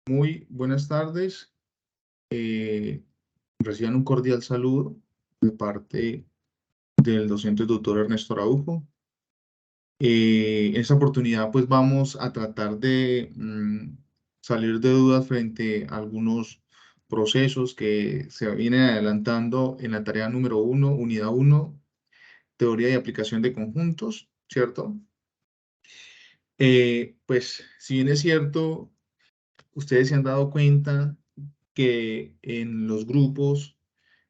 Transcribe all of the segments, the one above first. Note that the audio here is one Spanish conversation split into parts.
Muy buenas tardes. Reciban un cordial saludo de parte del docente doctor Ernesto Araujo. En esta oportunidad, pues vamos a tratar de salir de dudas frente a algunos procesos que se vienen adelantando en la tarea número 1, unidad 1, teoría y aplicación de conjuntos, ¿cierto? Pues, si bien es cierto, ustedes se han dado cuenta que en los grupos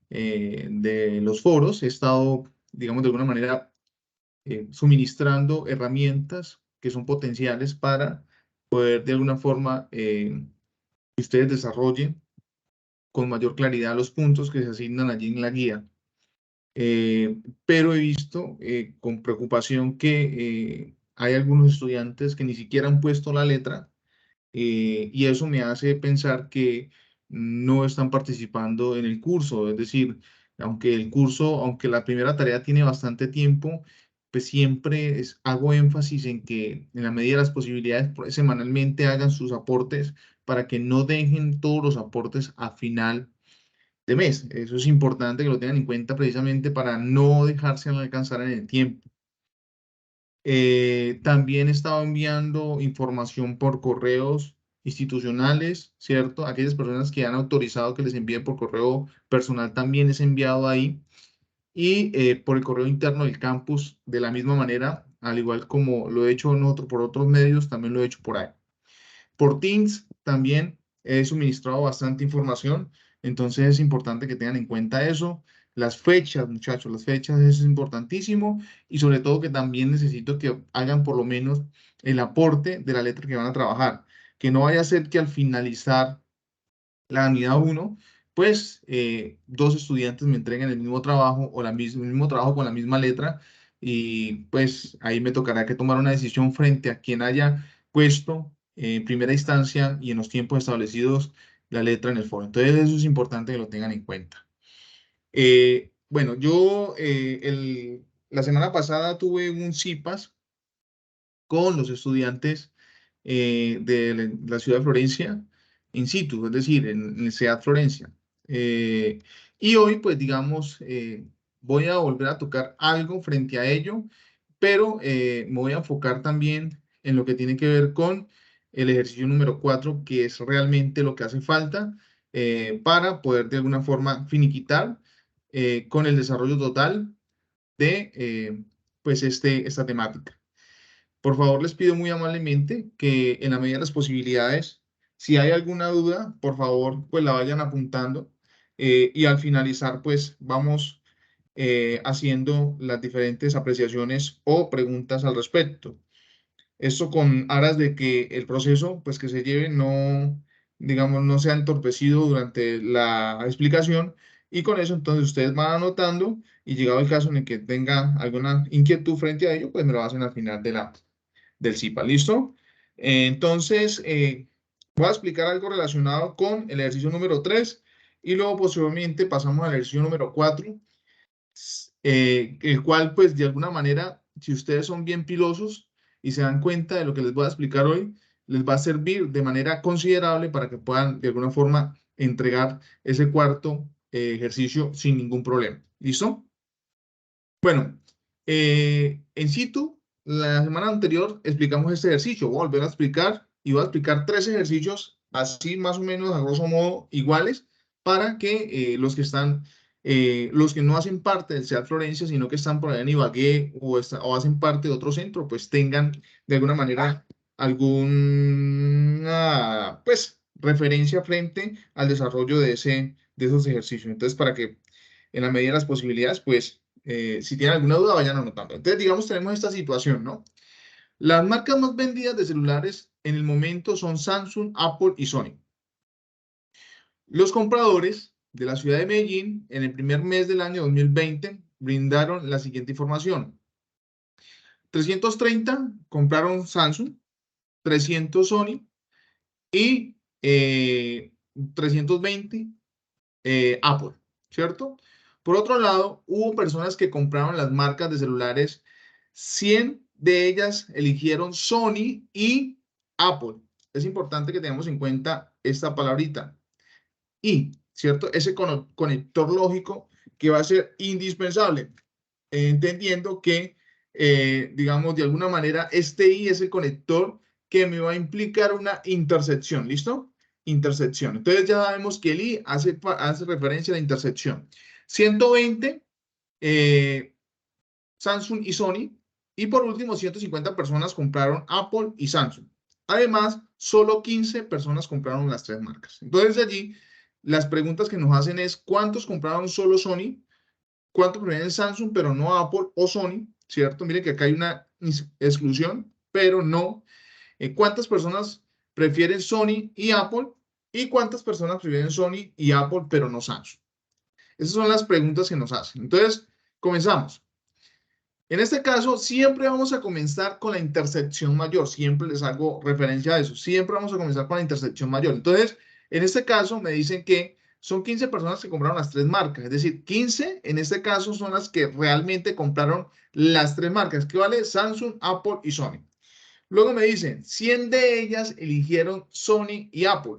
de los foros he estado, digamos, de alguna manera suministrando herramientas que son potenciales para poder de alguna forma que ustedes desarrollen con mayor claridad los puntos que se asignan allí en la guía. Pero he visto con preocupación que hay algunos estudiantes que ni siquiera han puesto la letra y eso me hace pensar que no están participando en el curso. Es decir, aunque la primera tarea tiene bastante tiempo, pues siempre hago énfasis en que en la medida de las posibilidades semanalmente hagan sus aportes para que no dejen todos los aportes a final de mes. Eso es importante que lo tengan en cuenta precisamente para no dejarse alcanzar en el tiempo. También he estado enviando información por correos institucionales, ¿cierto? Aquellas personas que han autorizado que les envíe por correo personal también es enviado ahí. Y por el correo interno del campus, de la misma manera, al igual como lo he hecho por otros medios, también lo he hecho por ahí. Por Teams también he suministrado bastante información, entonces es importante que tengan en cuenta eso. Las fechas, muchachos, las fechas es importantísimo y sobre todo que también necesito que hagan por lo menos el aporte de la letra que van a trabajar, que no vaya a ser que al finalizar la unidad 1, pues dos estudiantes me entreguen el mismo trabajo o el mismo trabajo con la misma letra y pues ahí me tocará que tomar una decisión frente a quien haya puesto en primera instancia y en los tiempos establecidos la letra en el foro. Entonces eso es importante que lo tengan en cuenta. Bueno, yo la semana pasada tuve un CIPAS con los estudiantes de la ciudad de Florencia in situ, es decir, en el SEAD Florencia. Eh, y hoy, pues digamos, voy a volver a tocar algo frente a ello, pero me voy a enfocar también en lo que tiene que ver con el ejercicio número 4, que es realmente lo que hace falta para poder de alguna forma finiquitar con el desarrollo total de pues esta temática. Por favor, les pido muy amablemente que en la medida de las posibilidades, si hay alguna duda, por favor, pues la vayan apuntando y al finalizar, pues vamos haciendo las diferentes apreciaciones o preguntas al respecto. Esto con aras de que el proceso, pues que se lleve, no, digamos, no sea entorpecido durante la explicación y con eso entonces ustedes van anotando y llegado el caso en el que tenga alguna inquietud frente a ello, pues me lo hacen al final del CIPA, ¿listo? Entonces, voy a explicar algo relacionado con el ejercicio número 3 y luego posteriormente pasamos al ejercicio número 4, el cual pues de alguna manera, si ustedes son bien pilosos y se dan cuenta de lo que les voy a explicar hoy, les va a servir de manera considerable para que puedan de alguna forma entregar ese cuarto ejercicio sin ningún problema. ¿Listo? Bueno, en situ, la semana anterior explicamos este ejercicio. Voy a volver a explicar y voy a explicar tres ejercicios así más o menos a grosso modo iguales para que los que no hacen parte del SEAD Florencia, sino que están por allá en Ibagué o hacen parte de otro centro, pues tengan de alguna manera alguna, pues, referencia frente al desarrollo de esos ejercicios. Entonces, para que en la medida de las posibilidades, pues si tienen alguna duda, vayan anotando. Entonces, digamos, tenemos esta situación, ¿no? Las marcas más vendidas de celulares en el momento son Samsung, Apple y Sony. Los compradores de la ciudad de Medellín en el primer mes del año 2020 brindaron la siguiente información. 330 compraron Samsung, 300 Sony y 320 Apple, ¿cierto? Por otro lado, hubo personas que compraron las marcas de celulares, 100 de ellas eligieron Sony y Apple. Es importante que tengamos en cuenta esta palabrita. Y, ¿cierto? Ese conector lógico que va a ser indispensable, entendiendo que, digamos, de alguna manera, este I es el conector que me va a implicar una intersección, ¿listo? Intersección. Entonces ya sabemos que el I hace referencia a la intersección. 120, Samsung y Sony. Y por último, 150 personas compraron Apple y Samsung. Además, solo 15 personas compraron las tres marcas. Entonces allí, las preguntas que nos hacen es, ¿cuántos compraron solo Sony? ¿Cuántos prefieren Samsung, pero no Apple o Sony? ¿Cierto? Miren que acá hay una exclusión, pero no. ¿Cuántas personas prefieren Sony y Apple? ¿Y cuántas personas prefieren Sony y Apple, pero no Samsung? Esas son las preguntas que nos hacen. Entonces, comenzamos. En este caso, siempre vamos a comenzar con la intersección mayor. Siempre les hago referencia a eso. Siempre vamos a comenzar con la intersección mayor. Entonces, en este caso, me dicen que son 15 personas que compraron las tres marcas. Es decir, 15 en este caso son las que realmente compraron las tres marcas. ¿Qué vale? Samsung, Apple y Sony. Luego me dicen, 100 de ellas eligieron Sony y Apple.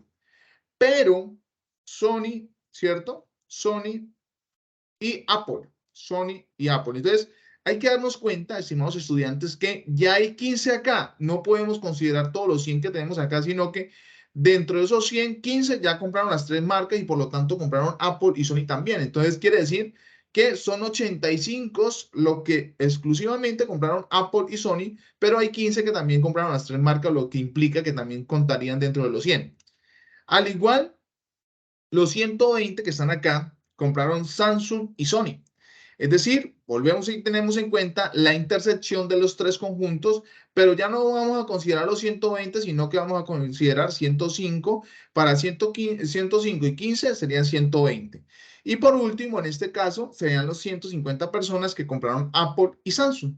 Pero Sony, ¿cierto? Sony y Apple. Sony y Apple. Entonces, hay que darnos cuenta, estimados estudiantes, que ya hay 15 acá. No podemos considerar todos los 100 que tenemos acá, sino que dentro de esos 100, 15 ya compraron las tres marcas y por lo tanto compraron Apple y Sony también. Entonces, quiere decir que son 85 lo que exclusivamente compraron Apple y Sony, pero hay 15 que también compraron las tres marcas, lo que implica que también contarían dentro de los 100. Al igual, los 120 que están acá compraron Samsung y Sony. Es decir, volvemos y tenemos en cuenta la intersección de los tres conjuntos, pero ya no vamos a considerar los 120, sino que vamos a considerar 105. Para 105 y 15 serían 120. Y por último, en este caso, serían los 150 personas que compraron Apple y Samsung.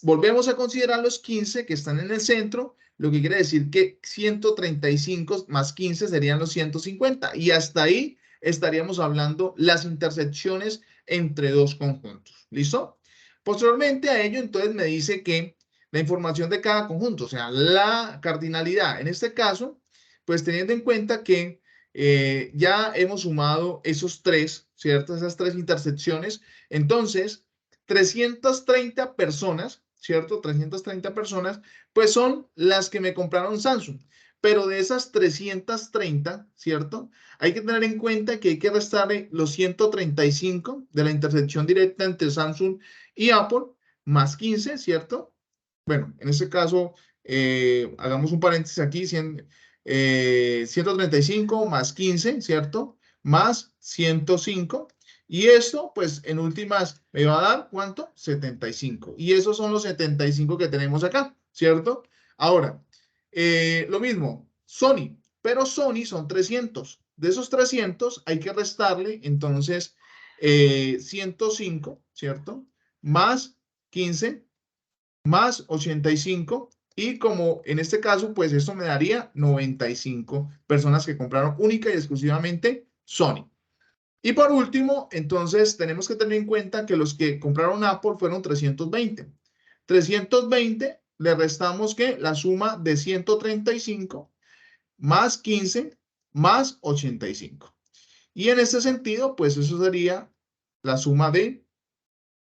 Volvemos a considerar los 15 que están en el centro, lo que quiere decir que 135 más 15 serían los 150. Y hasta ahí estaríamos hablando las intersecciones entre dos conjuntos. ¿Listo? Posteriormente a ello, entonces me dice que la información de cada conjunto, o sea, la cardinalidad. En este caso, pues teniendo en cuenta que ya hemos sumado esos tres, ¿cierto? Esas tres intersecciones. Entonces, 330 personas, ¿cierto? 330 personas, pues son las que me compraron Samsung. Pero de esas 330, ¿cierto? Hay que tener en cuenta que hay que restarle los 135 de la intersección directa entre Samsung y Apple, más 15, ¿cierto? Bueno, en este caso, hagamos un paréntesis aquí, 135 más 15, ¿cierto? Más 105. Y esto, pues, en últimas, me va a dar, ¿cuánto? 75. Y esos son los 75 que tenemos acá, ¿cierto? Ahora, lo mismo, Sony, pero Sony son 300. De esos 300 hay que restarle, entonces, 105, ¿cierto? Más 15, más 85. Y como en este caso, pues esto me daría 95 personas que compraron única y exclusivamente Sony. Y por último, entonces tenemos que tener en cuenta que los que compraron Apple fueron 320. 320 le restamos que la suma de 135 más 15 más 85. Y en este sentido, pues eso sería la suma de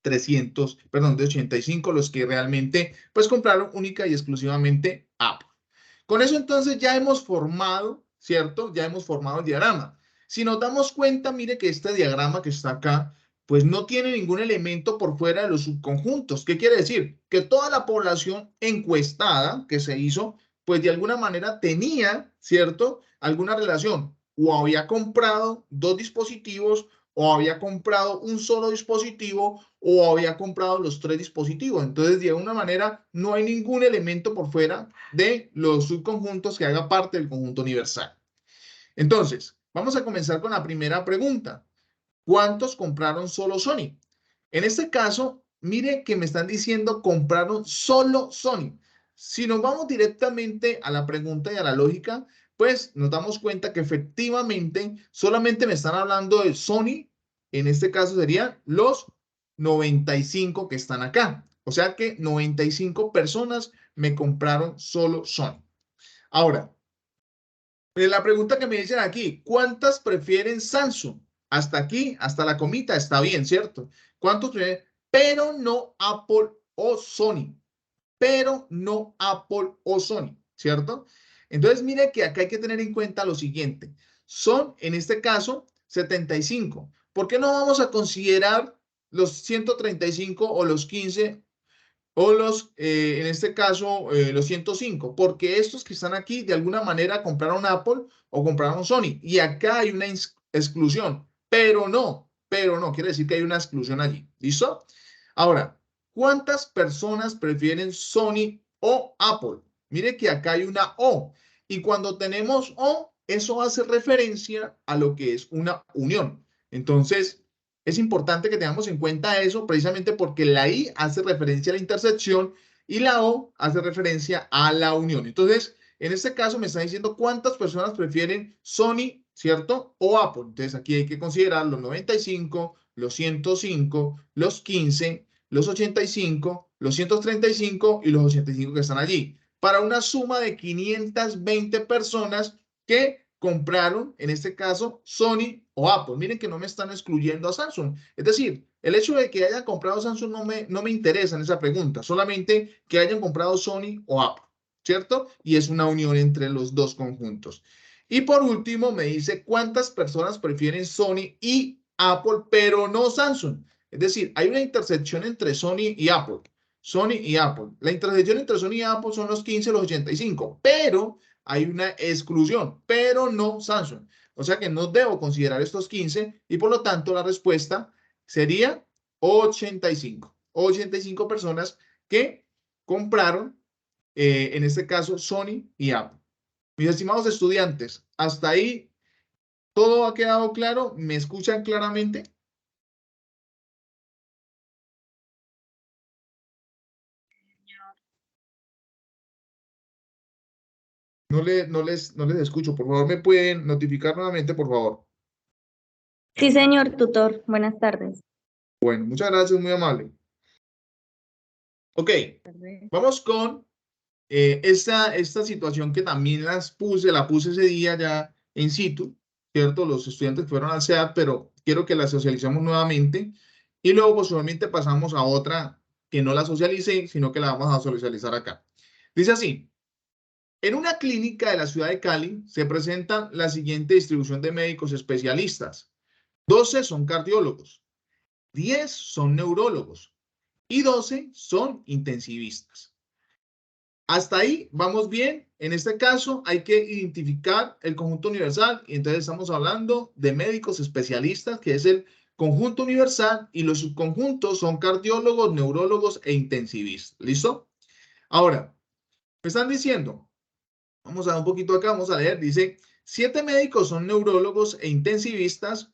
300, perdón, de 85 los que realmente pues compraron única y exclusivamente Apple. Con eso entonces ya hemos formado, ¿cierto? Ya hemos formado el diagrama. Si nos damos cuenta, mire que este diagrama que está acá, pues no tiene ningún elemento por fuera de los subconjuntos. ¿Qué quiere decir? Que toda la población encuestada que se hizo, pues de alguna manera tenía, ¿cierto? Alguna relación. O había comprado dos dispositivos, o había comprado un solo dispositivo, o había comprado los tres dispositivos. Entonces, de alguna manera, no hay ningún elemento por fuera de los subconjuntos que haga parte del conjunto universal. Entonces, vamos a comenzar con la primera pregunta. ¿Cuántos compraron solo Sony? En este caso, mire que me están diciendo compraron solo Sony. Si nos vamos directamente a la pregunta y a la lógica, pues nos damos cuenta que efectivamente solamente me están hablando de Sony. En este caso serían los 95 que están acá. O sea que 95 personas me compraron solo Sony. Ahora, La pregunta que me dicen aquí, ¿cuántas prefieren Samsung? Hasta aquí, hasta la comita, está bien, ¿cierto? ¿Cuántos prefieren? Pero no Apple o Sony. Pero no Apple o Sony, ¿cierto? Entonces, mire que acá hay que tener en cuenta lo siguiente. Son, en este caso, 75. ¿Por qué no vamos a considerar los 135 o los 15 o en este caso, los 105? Porque estos que están aquí, de alguna manera, compraron Apple o compraron Sony. Y acá hay una exclusión, pero no, quiere decir que hay una exclusión allí. ¿Listo? Ahora, ¿cuántas personas prefieren Sony o Apple? Mire que acá hay una O. Y cuando tenemos O, eso hace referencia a lo que es una unión. Entonces, es importante que tengamos en cuenta eso precisamente porque la I hace referencia a la intersección y la O hace referencia a la unión. Entonces, en este caso me está diciendo cuántas personas prefieren Sony, ¿cierto? O Apple. Entonces, aquí hay que considerar los 95, los 105, los 15, los 85, los 135 y los 85 que están allí, para una suma de 520 personas que compraron, en este caso, Sony o Apple. Miren que no me están excluyendo a Samsung. Es decir, el hecho de que hayan comprado Samsung no me interesa en esa pregunta, solamente que hayan comprado Sony o Apple, ¿cierto? Y es una unión entre los dos conjuntos. Y por último, me dice cuántas personas prefieren Sony y Apple, pero no Samsung. Es decir, hay una intersección entre Sony y Apple. Sony y Apple. La intersección entre Sony y Apple son los 15 y los 85, pero hay una exclusión, pero no Samsung. O sea que no debo considerar estos 15 y por lo tanto la respuesta sería 85. 85 personas que compraron, en este caso, Sony y Apple. Mis estimados estudiantes, hasta ahí todo ha quedado claro. ¿Me escuchan claramente? No les escucho. Por favor, ¿me pueden notificar nuevamente, por favor? Sí, señor tutor. Buenas tardes. Bueno, muchas gracias, muy amable. Ok, vamos con esta situación que también la puse ese día ya en situ, ¿cierto? Los estudiantes fueron al SEAD, pero quiero que la socialicemos nuevamente y luego posteriormente pasamos a otra que no la socialicé, sino que la vamos a socializar acá. Dice así, en una clínica de la ciudad de Cali se presenta la siguiente distribución de médicos especialistas. 12 son cardiólogos, 10 son neurólogos y 12 son intensivistas. Hasta ahí vamos bien. En este caso hay que identificar el conjunto universal y entonces estamos hablando de médicos especialistas, que es el conjunto universal, y los subconjuntos son cardiólogos, neurólogos e intensivistas. ¿Listo? Ahora, me están diciendo, vamos a dar un poquito acá, vamos a leer, dice, 7 médicos son neurólogos e intensivistas.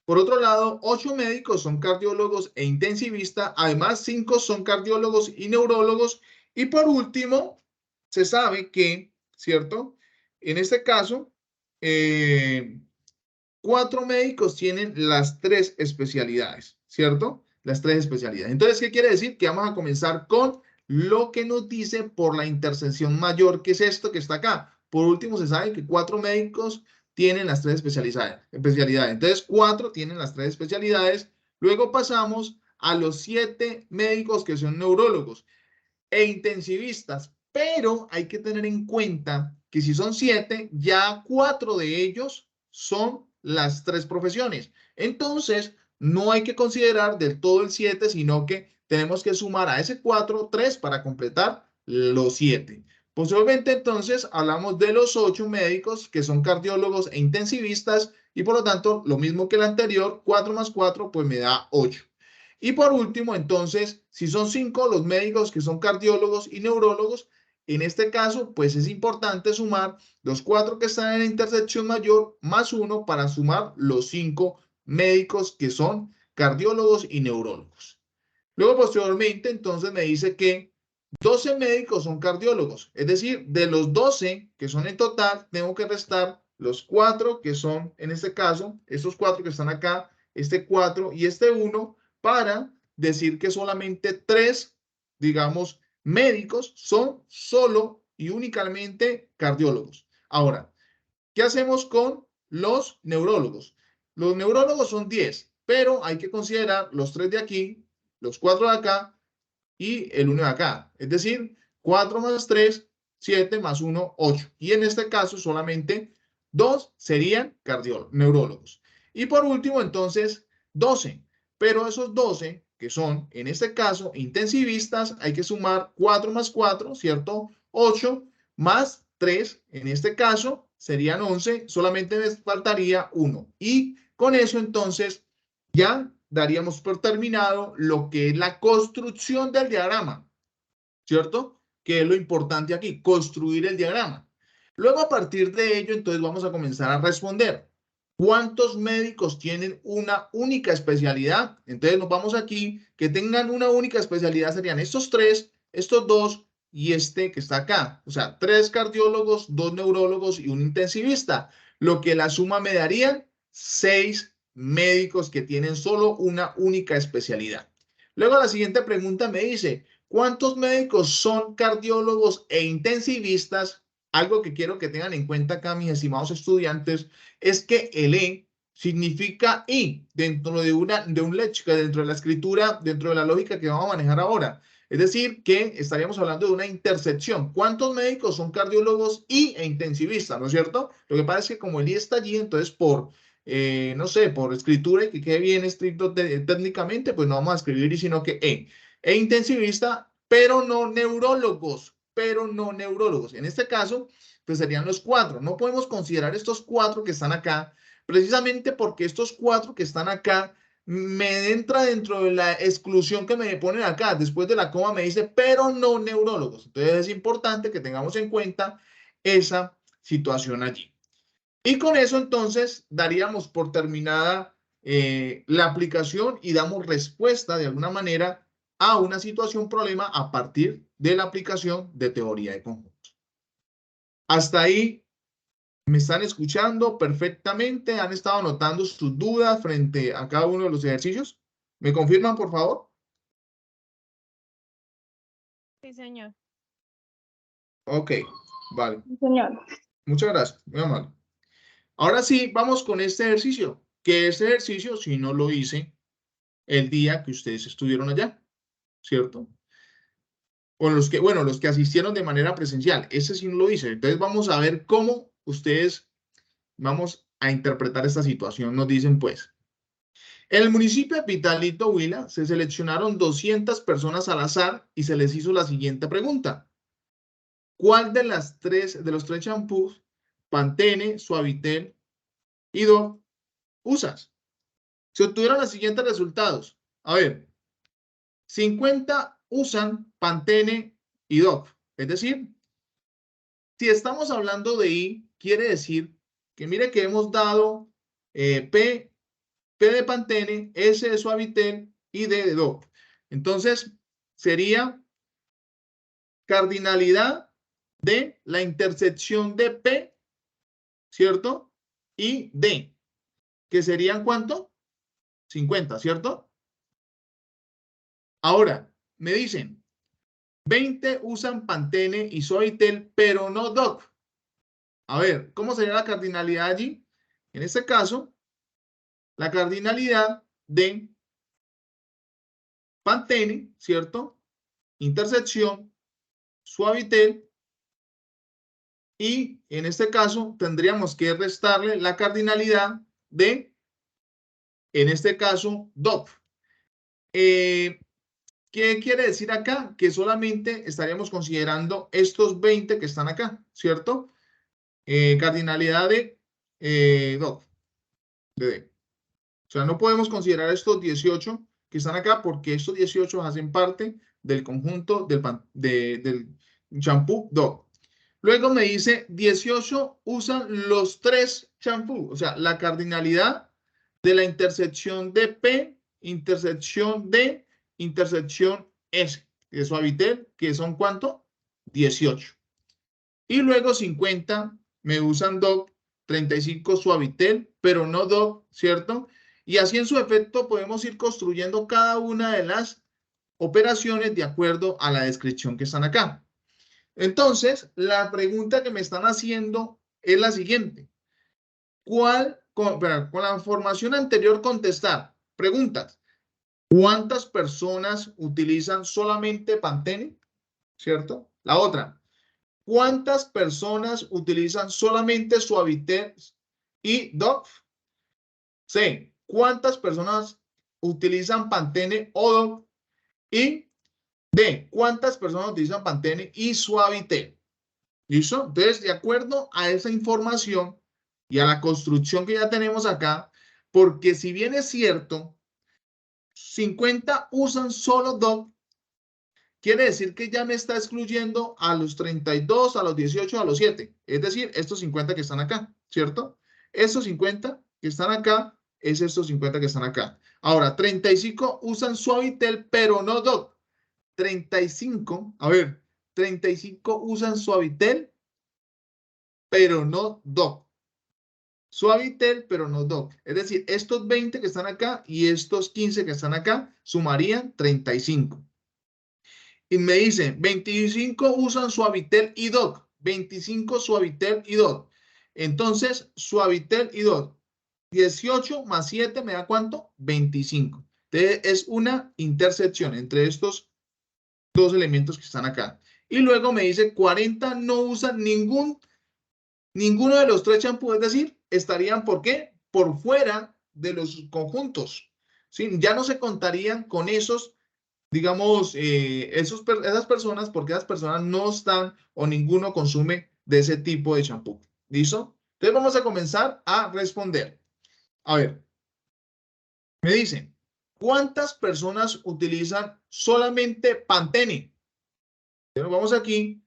Por otro lado, 8 médicos son cardiólogos e intensivistas. Además, 5 son cardiólogos y neurólogos. Y por último, se sabe que, ¿cierto? En este caso, 4 médicos tienen las 3 especialidades, ¿cierto? Las 3 especialidades. Entonces, ¿qué quiere decir? Que vamos a comenzar con lo que nos dice por la intersección mayor, que es esto que está acá. Por último, se sabe que 4 médicos tienen las 3 especialidades. Entonces, 4 tienen las 3 especialidades. Luego pasamos a los 7 médicos que son neurólogos e intensivistas. Pero hay que tener en cuenta que si son 7, ya 4 de ellos son las 3 profesiones. Entonces, no hay que considerar del todo el 7, sino que tenemos que sumar a ese 4, 3 para completar los 7. Posteriormente, entonces, hablamos de los 8 médicos que son cardiólogos e intensivistas y por lo tanto, lo mismo que el anterior, 4 más 4, pues me da 8. Y por último, entonces, si son 5 los médicos que son cardiólogos y neurólogos, en este caso, pues es importante sumar los 4 que están en la intersección mayor más 1 para sumar los 5 médicos que son cardiólogos y neurólogos. Luego, posteriormente, entonces me dice que 12 médicos son cardiólogos, es decir, de los 12 que son en total, tengo que restar los 4 que son, en este caso, estos 4 que están acá, este 4 y este 1, para decir que solamente 3, digamos, médicos son solo y únicamente cardiólogos. Ahora, ¿Qué hacemos con los neurólogos? Los neurólogos son 10, pero hay que considerar los 3 de aquí, los 4 de acá y el 1 de acá. Es decir, 4 más 3, 7 más 1, 8. Y en este caso solamente 2 serían neurólogos. Y por último, entonces, 12. Pero esos 12, que son, en este caso, intensivistas, hay que sumar 4 más 4, ¿cierto? 8 más 3, en este caso, serían 11. Solamente me faltaría 1. Y con eso, entonces, ya daríamos por terminado lo que es la construcción del diagrama, ¿cierto? Que es lo importante aquí, construir el diagrama. Luego, a partir de ello, entonces vamos a comenzar a responder. ¿Cuántos médicos tienen una única especialidad? Entonces nos vamos aquí, que tengan una única especialidad serían estos 3, estos 2 y este que está acá. O sea, 3 cardiólogos, 2 neurólogos y un intensivista. Lo que la suma me darían 6 médicos que tienen solo una única especialidad. Luego la siguiente pregunta me dice, ¿cuántos médicos son cardiólogos e intensivistas? Algo que quiero que tengan en cuenta acá, mis estimados estudiantes, es que el E significa I dentro de un léxico, dentro de la escritura, dentro de la lógica que vamos a manejar ahora. Es decir, que estaríamos hablando de una intersección. ¿Cuántos médicos son cardiólogos e intensivistas? ¿No es cierto? Lo que pasa es que como el I está allí, entonces no sé, por escritura y que quede bien estricto técnicamente, pues no vamos a escribir I, sino que E. E intensivista, pero no neurólogos, pero no neurólogos. En este caso, pues serían los 4. No podemos considerar estos 4 que están acá, precisamente porque estos 4 que están acá me entra dentro de la exclusión que me ponen acá. Después de la coma me dice, pero no neurólogos. Entonces es importante que tengamos en cuenta esa situación allí. Y con eso entonces daríamos por terminada la aplicación y damos respuesta de alguna manera a una situación problema a partir de la aplicación de teoría de conjuntos. Hasta ahí me están escuchando perfectamente, han estado anotando sus dudas frente a cada uno de los ejercicios. ¿Me confirman, por favor? Sí, señor. Ok, vale. Sí, señor. Muchas gracias, muy amable. Ahora sí, vamos con este ejercicio. Que este ejercicio, si no lo hice el día que ustedes estuvieron allá, ¿cierto? O los que, bueno, los que asistieron de manera presencial. Ese sí no lo hice. Entonces vamos a ver cómo ustedes vamos a interpretar esta situación. Nos dicen, pues, en el municipio de Pitalito, Huila, se seleccionaron 200 personas al azar y se les hizo la siguiente pregunta. ¿Cuál de los tres champús, Pantene, Suavitel y Dove, usas? Se obtuvieron los siguientes resultados. A ver, 50 usan Pantene y Dove. Es decir, si estamos hablando de I, quiere decir que mire que hemos dado P de Pantene, S de Suavitel y D de Dove. Entonces, sería cardinalidad de la intersección de P, ¿cierto? Y D, que serían ¿cuánto? 50, ¿cierto? Ahora, me dicen, 20 usan Pantene y Suavitel, pero no Dove. A ver, ¿cómo sería la cardinalidad allí? En este caso, la cardinalidad de Pantene, ¿cierto? Intersección, Suavitel, y en este caso tendríamos que restarle la cardinalidad de, en este caso, Dove. ¿Qué quiere decir acá? Que solamente estaríamos considerando estos 20 que están acá, ¿cierto? Cardinalidad de Dove, de D. O sea, no podemos considerar estos 18 que están acá porque estos 18 hacen parte del conjunto del champú Dove. Luego me dice 18 usan los 3 champús, o sea, la cardinalidad de la intersección de P, intersección D, intersección S, de Suavitel, que son ¿cuánto? 18. Y luego 50 me usan Dove, 35 Suavitel, pero no Dove, ¿cierto? Y así en su efecto podemos ir construyendo cada una de las operaciones de acuerdo a la descripción que están acá. Entonces, la pregunta que me están haciendo es la siguiente. con la formación anterior contestar. Preguntas. ¿Cuántas personas utilizan solamente Pantene? ¿Cierto? La otra. ¿Cuántas personas utilizan solamente Suavitel y Dove? C. ¿Cuántas personas utilizan Pantene o Dove? Y D. ¿Cuántas personas utilizan Pantene y Suavitel? ¿Listo? Entonces, de acuerdo a esa información y a la construcción que ya tenemos acá, porque si bien es cierto, 50 usan solo Dove, quiere decir que ya me está excluyendo a los 32, a los 18, a los 7. Es decir, estos 50 que están acá, ¿cierto? Estos 50 que están acá, es estos 50 que están acá. Ahora, 35 usan Suavitel, pero no Dove. 35, a ver, 35 usan Suavitel, pero no Dove. Suavitel, pero no Dove. Es decir, estos 20 que están acá y estos 15 que están acá sumarían 35. Y me dicen, 25 usan Suavitel y Dove. 25 Suavitel y Dove. Entonces, Suavitel y Dove. 18 más 7 me da ¿cuánto? 25. Entonces, es una intersección entre estos dos elementos que están acá. Y luego me dice 40 no usan ninguno de los tres champús, es decir, estarían ¿por qué? Por fuera de los conjuntos. ¿Sí? Ya no se contarían con esos, digamos, esas personas, porque esas personas no están o ninguno consume de ese tipo de champú. ¿Listo? Entonces vamos a comenzar a responder. A ver, me dicen, ¿cuántas personas utilizan solamente Pantene? Pero vamos aquí,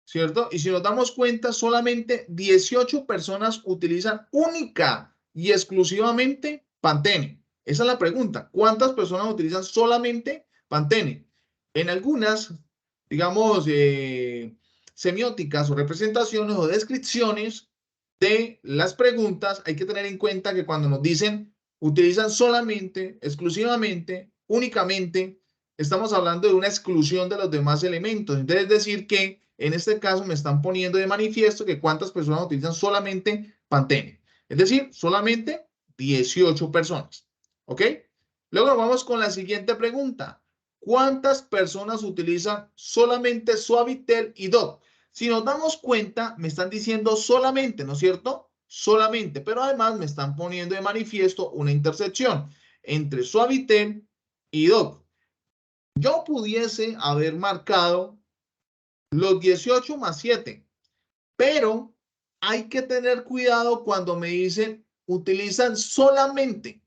¿cierto? Y si nos damos cuenta, solamente 18 personas utilizan única y exclusivamente Pantene. Esa es la pregunta. ¿Cuántas personas utilizan solamente Pantene? En algunas, digamos, semióticas o representaciones o descripciones de las preguntas, hay que tener en cuenta que cuando nos dicen utilizan solamente, exclusivamente, únicamente, estamos hablando de una exclusión de los demás elementos. Entonces, es decir que en este caso me están poniendo de manifiesto que cuántas personas utilizan solamente Pantene. Es decir, solamente 18 personas. ¿Ok? Luego vamos con la siguiente pregunta. ¿Cuántas personas utilizan solamente Suavitel y Dove? Si nos damos cuenta, me están diciendo solamente, ¿no es cierto? Solamente, pero además me están poniendo de manifiesto una intersección entre Suavitel y Dove. Yo pudiese haber marcado los 18 más 7, pero hay que tener cuidado cuando me dicen utilizan solamente.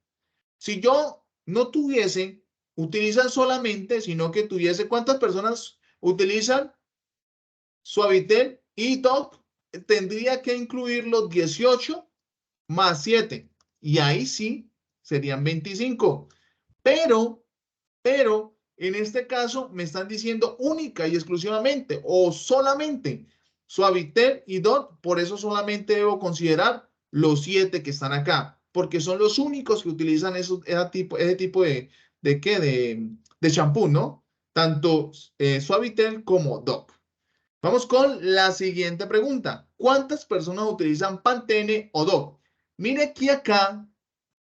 Si yo no tuviese, utilizan solamente, sino que tuviese, ¿cuántas personas utilizan Suavitel y Dove? Tendría que incluir los 18 más 7. Y ahí sí serían 25. Pero en este caso me están diciendo única y exclusivamente o solamente Suavitel y Dove, por eso solamente debo considerar los 7 que están acá, porque son los únicos que utilizan ese tipo de champú, ¿no? Tanto Suavitel como Dove. Vamos con la siguiente pregunta. ¿Cuántas personas utilizan Pantene o Dove? Mire que acá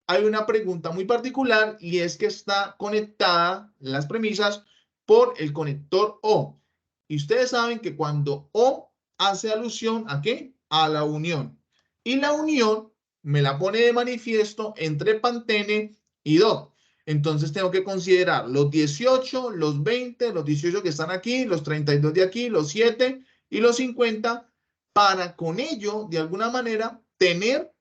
hay una pregunta muy particular y es que está conectada las premisas por el conector O. Y ustedes saben que cuando O hace alusión ¿a qué? A la unión. Y la unión me la pone de manifiesto entre Pantene y Dove. Entonces tengo que considerar los 18, los 20, los 18 que están aquí, los 32 de aquí, los 7 y los 50 para con ello, de alguna manera, tener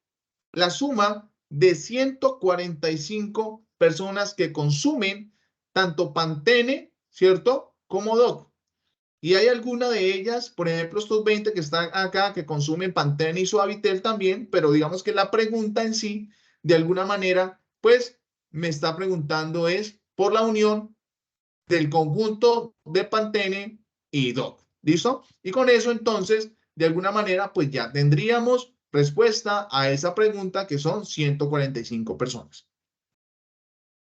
la suma de 145 personas que consumen tanto Pantene, ¿cierto? Como Dove. Y hay alguna de ellas, por ejemplo, estos 20 que están acá, que consumen Pantene y Suavitel también, pero digamos que la pregunta en sí, de alguna manera, pues me está preguntando es por la unión del conjunto de Pantene y Dove. ¿Listo? Y con eso entonces, de alguna manera, pues ya tendríamos respuesta a esa pregunta que son 145 personas.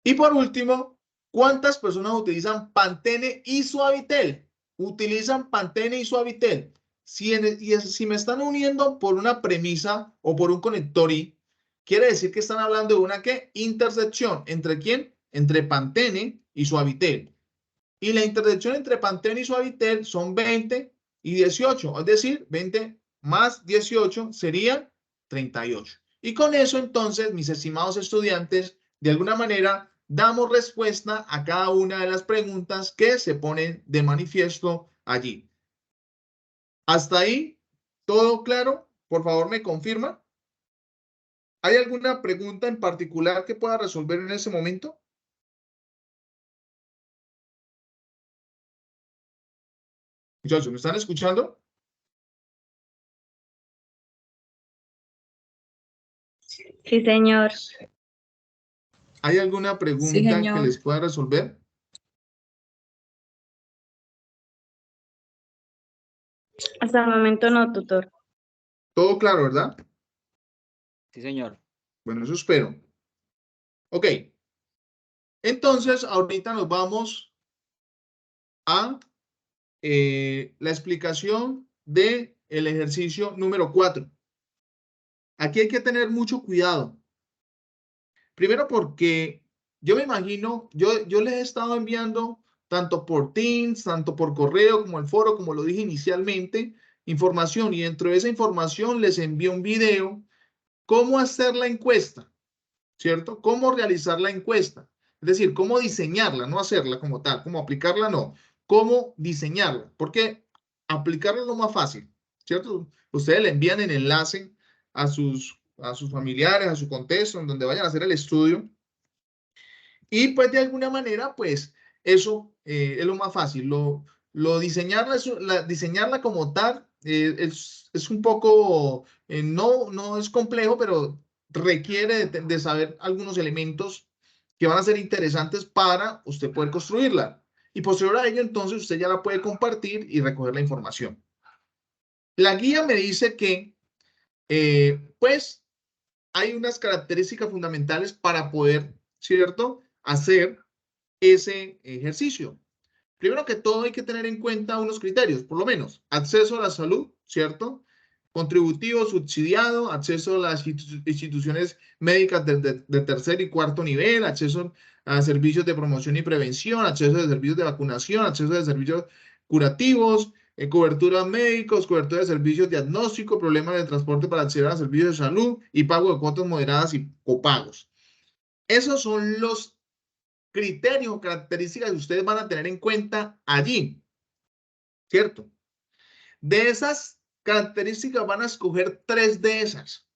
Y por último, ¿cuántas personas utilizan Pantene y Suavitel? Utilizan Pantene y Suavitel. si me están uniendo por una premisa o por un conector I, quiere decir que están hablando de una ¿qué? Intersección. ¿Entre quién? Entre Pantene y Suavitel. Y la intersección entre Pantene y Suavitel son 20 y 18. Es decir, 20 más 18 sería 38. Y con eso, entonces, mis estimados estudiantes, de alguna manera, damos respuesta a cada una de las preguntas que se ponen de manifiesto allí. ¿Hasta ahí todo claro? Por favor, me confirma. ¿Hay alguna pregunta en particular que pueda resolver en ese momento? Muchachos, ¿me están escuchando? Sí, señor. ¿Hay alguna pregunta que les pueda resolver? Hasta el momento no, tutor. Todo claro, ¿verdad? Sí, señor. Bueno, eso espero. Ok. Entonces, ahorita nos vamos a la explicación del ejercicio número 4. Aquí hay que tener mucho cuidado. Primero porque yo me imagino, yo les he estado enviando tanto por Teams, tanto por correo como el foro, como lo dije inicialmente, información, y dentro de esa información les envío un video, cómo hacer la encuesta, ¿cierto? Cómo realizar la encuesta. Es decir, cómo diseñarla, no hacerla como tal, cómo aplicarla, no. Cómo diseñarla, porque aplicarla es lo más fácil, ¿cierto? Ustedes le envían el enlace a sus familiares, a su contexto, en donde vayan a hacer el estudio. Y pues de alguna manera, pues eso es lo más fácil. Diseñarla como tal es un poco, no es complejo, pero requiere de saber algunos elementos que van a ser interesantes para usted poder construirla. Y posterior a ello, entonces usted ya la puede compartir y recoger la información. La guía me dice que, pues, hay unas características fundamentales para poder, ¿cierto?, hacer ese ejercicio. Primero que todo, hay que tener en cuenta unos criterios, por lo menos, acceso a la salud, ¿cierto? Contributivo, subsidiado, acceso a las instituciones médicas de tercer y cuarto nivel, acceso a servicios de promoción y prevención, acceso a servicios de vacunación, acceso a servicios curativos, cobertura médicos, cobertura de servicios diagnósticos, problemas de transporte para acceder a servicios de salud y pago de cuotas moderadas y copagos. Esos son los criterios o características que ustedes van a tener en cuenta allí, ¿cierto? De esas características van a escoger 3 de esas,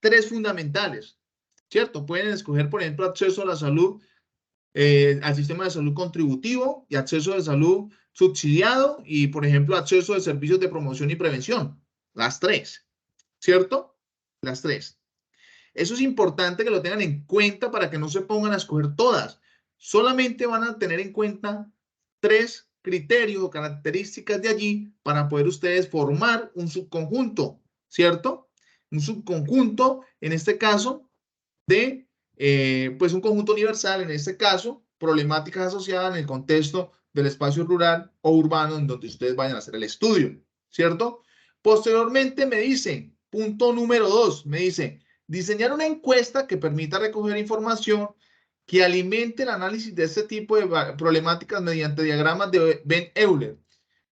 3 fundamentales, ¿cierto? Pueden escoger, por ejemplo, acceso a la salud, al sistema de salud contributivo y acceso de salud subsidiado y, por ejemplo, acceso de servicios de promoción y prevención. Las 3, ¿cierto? Las 3. Eso es importante que lo tengan en cuenta para que no se pongan a escoger todas. Solamente van a tener en cuenta 3 criterios o características de allí para poder ustedes formar un subconjunto, ¿cierto? Un subconjunto, en este caso, de, pues un conjunto universal, en este caso, problemáticas asociadas en el contexto del espacio rural o urbano en donde ustedes vayan a hacer el estudio, ¿cierto? Posteriormente me dice, punto número 2, me dice, diseñar una encuesta que permita recoger información que alimente el análisis de este tipo de problemáticas mediante diagramas de Venn-Euler.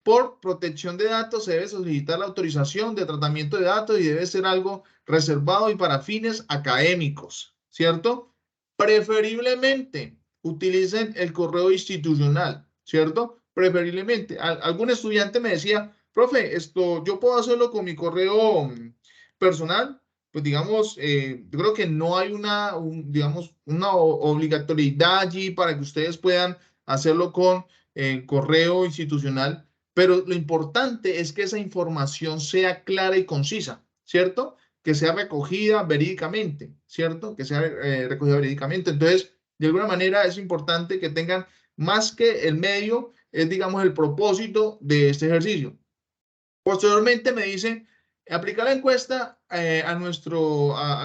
Por protección de datos se debe solicitar la autorización de tratamiento de datos y debe ser algo reservado y para fines académicos, ¿cierto? Preferiblemente utilicen el correo institucional, ¿cierto? Preferiblemente. Algún estudiante me decía, profe, yo puedo hacerlo con mi correo personal. Pues digamos, yo creo que no hay digamos, una obligatoriedad allí para que ustedes puedan hacerlo con correo institucional, pero lo importante es que esa información sea clara y concisa, ¿cierto? Que sea recogida verídicamente, ¿cierto? Que sea recogida verídicamente. Entonces, de alguna manera es importante que tengan más que el medio, es digamos el propósito de este ejercicio. Posteriormente me dice, aplicar la encuesta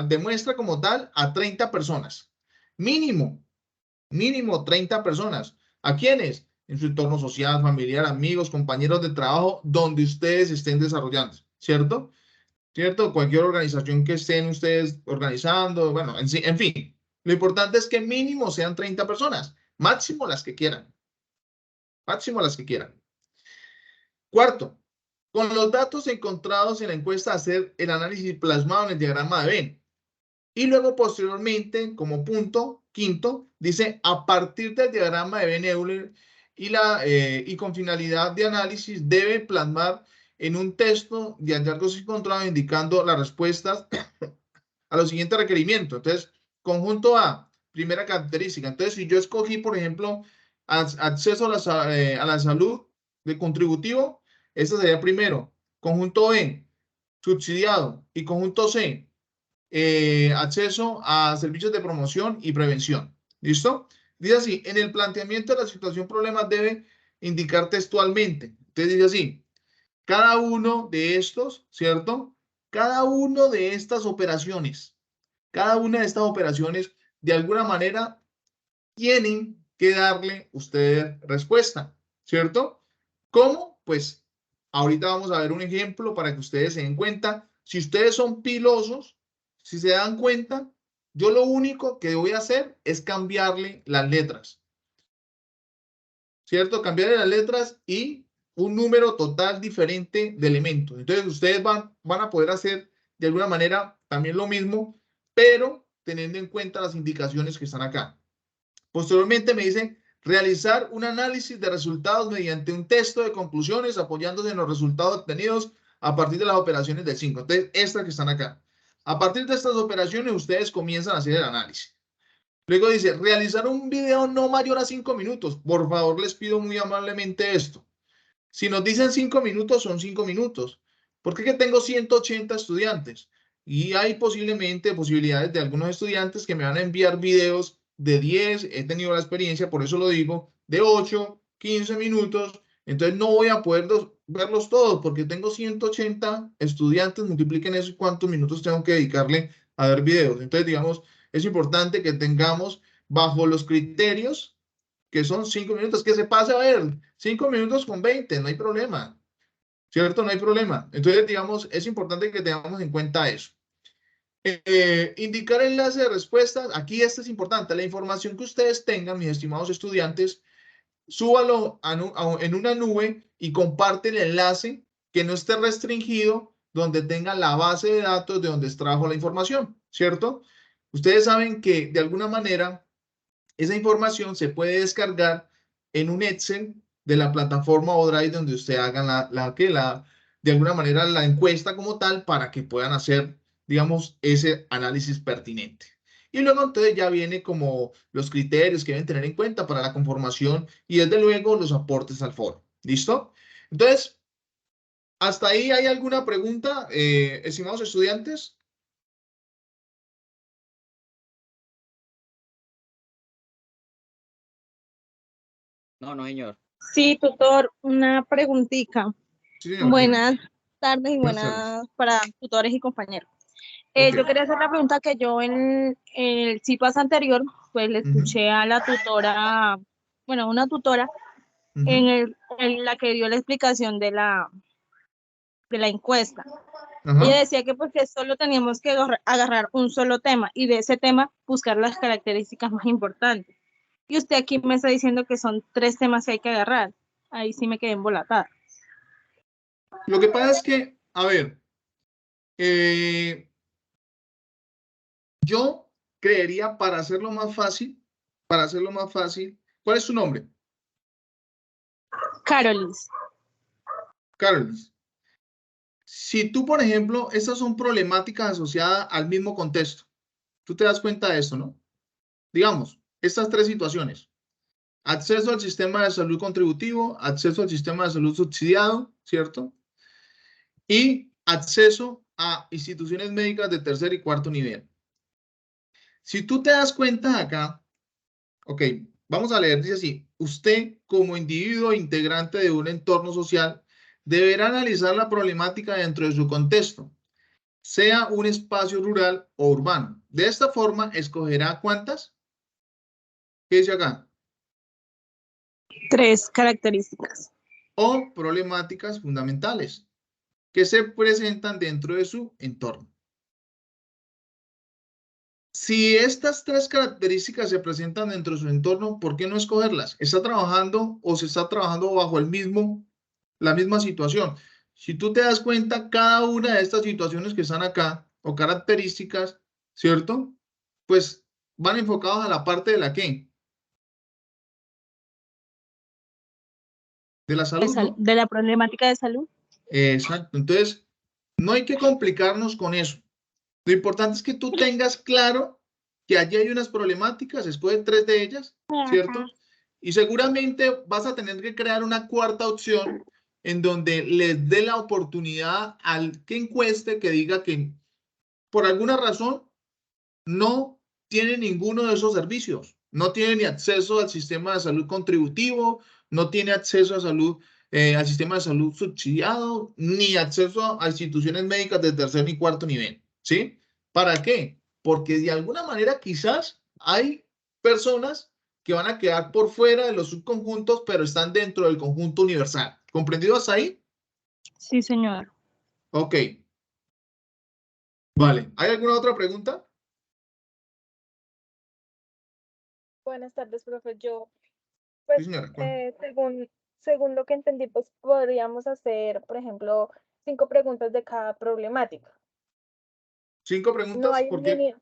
demuestra como tal a 30 personas. Mínimo 30 personas. ¿A quiénes? en su entorno social, familiar, amigos, compañeros de trabajo, donde ustedes estén desarrollando, ¿cierto? ¿Cierto? Cualquier organización que estén ustedes organizando, bueno, en fin. Lo importante es que mínimo sean 30 personas, máximo las que quieran. Máximo las que quieran. Cuarto, con los datos encontrados en la encuesta, hacer el análisis plasmado en el diagrama de Venn. Y luego, posteriormente, como punto quinto, dice, a partir del diagrama de Venn-Euler y con finalidad de análisis, debe plasmar en un texto de hallazgos encontrados indicando las respuestas a los siguientes requerimientos. Entonces, conjunto A, primera característica. Entonces, si yo escogí, por ejemplo, acceso a la salud de contributivo, este sería primero. Conjunto B, subsidiado. Y conjunto C, acceso a servicios de promoción y prevención. ¿Listo? Dice así, en el planteamiento de la situación problema debe indicar textualmente. Entonces dice así, cada uno de estos, ¿cierto? Cada uno de estas operaciones, de alguna manera tienen que darle ustedes respuesta, ¿cierto? ¿Cómo? Pues ahorita vamos a ver un ejemplo para que ustedes se den cuenta. Si ustedes son pilosos, si se dan cuenta, yo lo único que voy a hacer es cambiarle las letras, ¿cierto? Cambiarle las letras y un número total diferente de elementos. Entonces ustedes van a poder hacer de alguna manera también lo mismo, pero teniendo en cuenta las indicaciones que están acá. Posteriormente me dice realizar un análisis de resultados mediante un texto de conclusiones apoyándose en los resultados obtenidos a partir de las operaciones del 5. Entonces, estas que están acá. A partir de estas operaciones, ustedes comienzan a hacer el análisis. Luego dice, realizar un video no mayor a 5 minutos. Por favor, les pido muy amablemente esto. Si nos dicen 5 minutos, son 5 minutos. ¿Por qué tengo 180 estudiantes? Y hay posibilidades de algunos estudiantes que me van a enviar videos de 10, he tenido la experiencia, por eso lo digo, de 8, 15 minutos. Entonces no voy a poder verlos todos porque tengo 180 estudiantes, multipliquen eso y cuántos minutos tengo que dedicarle a ver videos. Entonces, digamos, es importante que tengamos bajo los criterios que son 5 minutos, que se pase a ver 5 minutos con 20, no hay problema, ¿cierto? No hay problema. Entonces, digamos, es importante que tengamos en cuenta eso. Indicar enlace de respuestas, aquí este es importante, la información que ustedes tengan, mis estimados estudiantes, súbalo en una nube y comparte el enlace que no esté restringido, donde tenga la base de datos de donde extrajo la información, ¿cierto? Ustedes saben que de alguna manera esa información se puede descargar en un Excel de la plataforma o Drive donde usted haga de alguna manera la encuesta como tal para que puedan hacer, digamos, ese análisis pertinente. Y luego entonces ya viene como los criterios que deben tener en cuenta para la conformación y desde luego los aportes al foro. ¿Listo? Entonces, ¿hasta ahí hay alguna pregunta, estimados estudiantes? No, no, señor. Sí, tutor, una preguntita. Sí, señor, dígame. Buenas tardes y Buenas tardes. buenas para tutores y compañeros. Ok. Yo quería hacer la pregunta que yo en el CIPAS anterior, pues le escuché a la tutora, bueno, una tutora, en la que dio la explicación de la encuesta. Ella Ajá. decía que pues que solo teníamos que agarrar un solo tema y de ese tema buscar las características más importantes. Y usted aquí me está diciendo que son 3 temas que hay que agarrar. Ahí sí me quedé embolatada. Lo que pasa es que, a ver, yo creería para hacerlo más fácil, ¿cuál es su nombre? Carolis. Carlos. Si tú, por ejemplo, estas son problemáticas asociadas al mismo contexto, tú te das cuenta de esto, ¿no? Digamos, estas 3 situaciones. Acceso al sistema de salud contributivo, acceso al sistema de salud subsidiado, ¿cierto? Y acceso a instituciones médicas de tercer y cuarto nivel. Si tú te das cuenta acá, ok, vamos a leer, dice así, usted como individuo integrante de un entorno social deberá analizar la problemática dentro de su contexto, sea un espacio rural o urbano. De esta forma, escogerá cuántas. ¿Qué dice acá? 3 características. O problemáticas fundamentales que se presentan dentro de su entorno. Si estas 3 características se presentan dentro de su entorno, ¿por qué no escogerlas? ¿Está trabajando o se está trabajando bajo la misma situación? Si tú te das cuenta, cada una de estas situaciones que están acá, o características, ¿cierto? Pues van enfocados a la parte de la ¿qué? De la salud, ¿no? De la problemática de salud. Exacto. Entonces, no hay que complicarnos con eso. Lo importante es que tú tengas claro que allí hay unas problemáticas, escoge 3 de ellas, ¿cierto? Y seguramente vas a tener que crear una cuarta opción en donde les dé la oportunidad al que encueste que diga que por alguna razón no tiene ninguno de esos servicios. No tiene ni acceso al sistema de salud contributivo, no tiene acceso a salud, al sistema de salud subsidiado, ni acceso a instituciones médicas de tercer ni cuarto nivel. ¿Sí? ¿Para qué? Porque de alguna manera quizás hay personas que van a quedar por fuera de los subconjuntos, pero están dentro del conjunto universal. ¿Comprendido hasta ahí? Sí, señor. Ok. Vale. ¿Hay alguna otra pregunta? Buenas tardes, profe. Pues, Sí, señora. según lo que entendí, pues podríamos hacer, por ejemplo, 5 preguntas de cada problemática. 5 No preguntas, hay un ¿por qué? mínimo,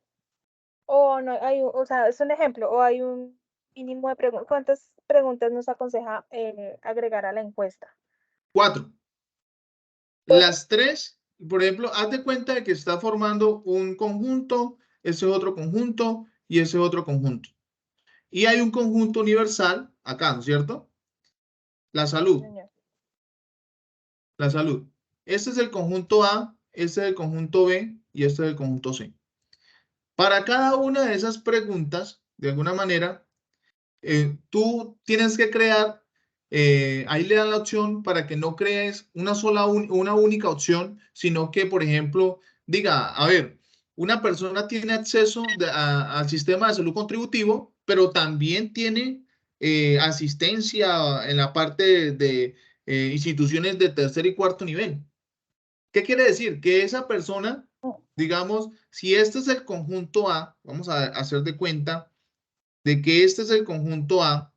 o no hay, o sea, es un ejemplo, o hay un mínimo de preguntas. ¿Cuántas preguntas nos aconseja agregar a la encuesta? 4. ¿4? Las 3, por ejemplo, haz de cuenta de que está formando un conjunto, ese otro conjunto y ese otro conjunto. Y hay un conjunto universal acá, ¿no es cierto? La salud. Señor. La salud. Este es el conjunto A, este es el conjunto B y este es el conjunto C. Para cada una de esas preguntas, de alguna manera, tú tienes que crear, ahí le dan la opción para que no crees una única opción, sino que, por ejemplo, diga, a ver, una persona tiene acceso al sistema de salud contributivo, pero también tiene asistencia en la parte de instituciones de tercer y cuarto nivel. ¿Qué quiere decir? Que esa persona, digamos, si este es el conjunto A, vamos a hacer de cuenta de que este es el conjunto A,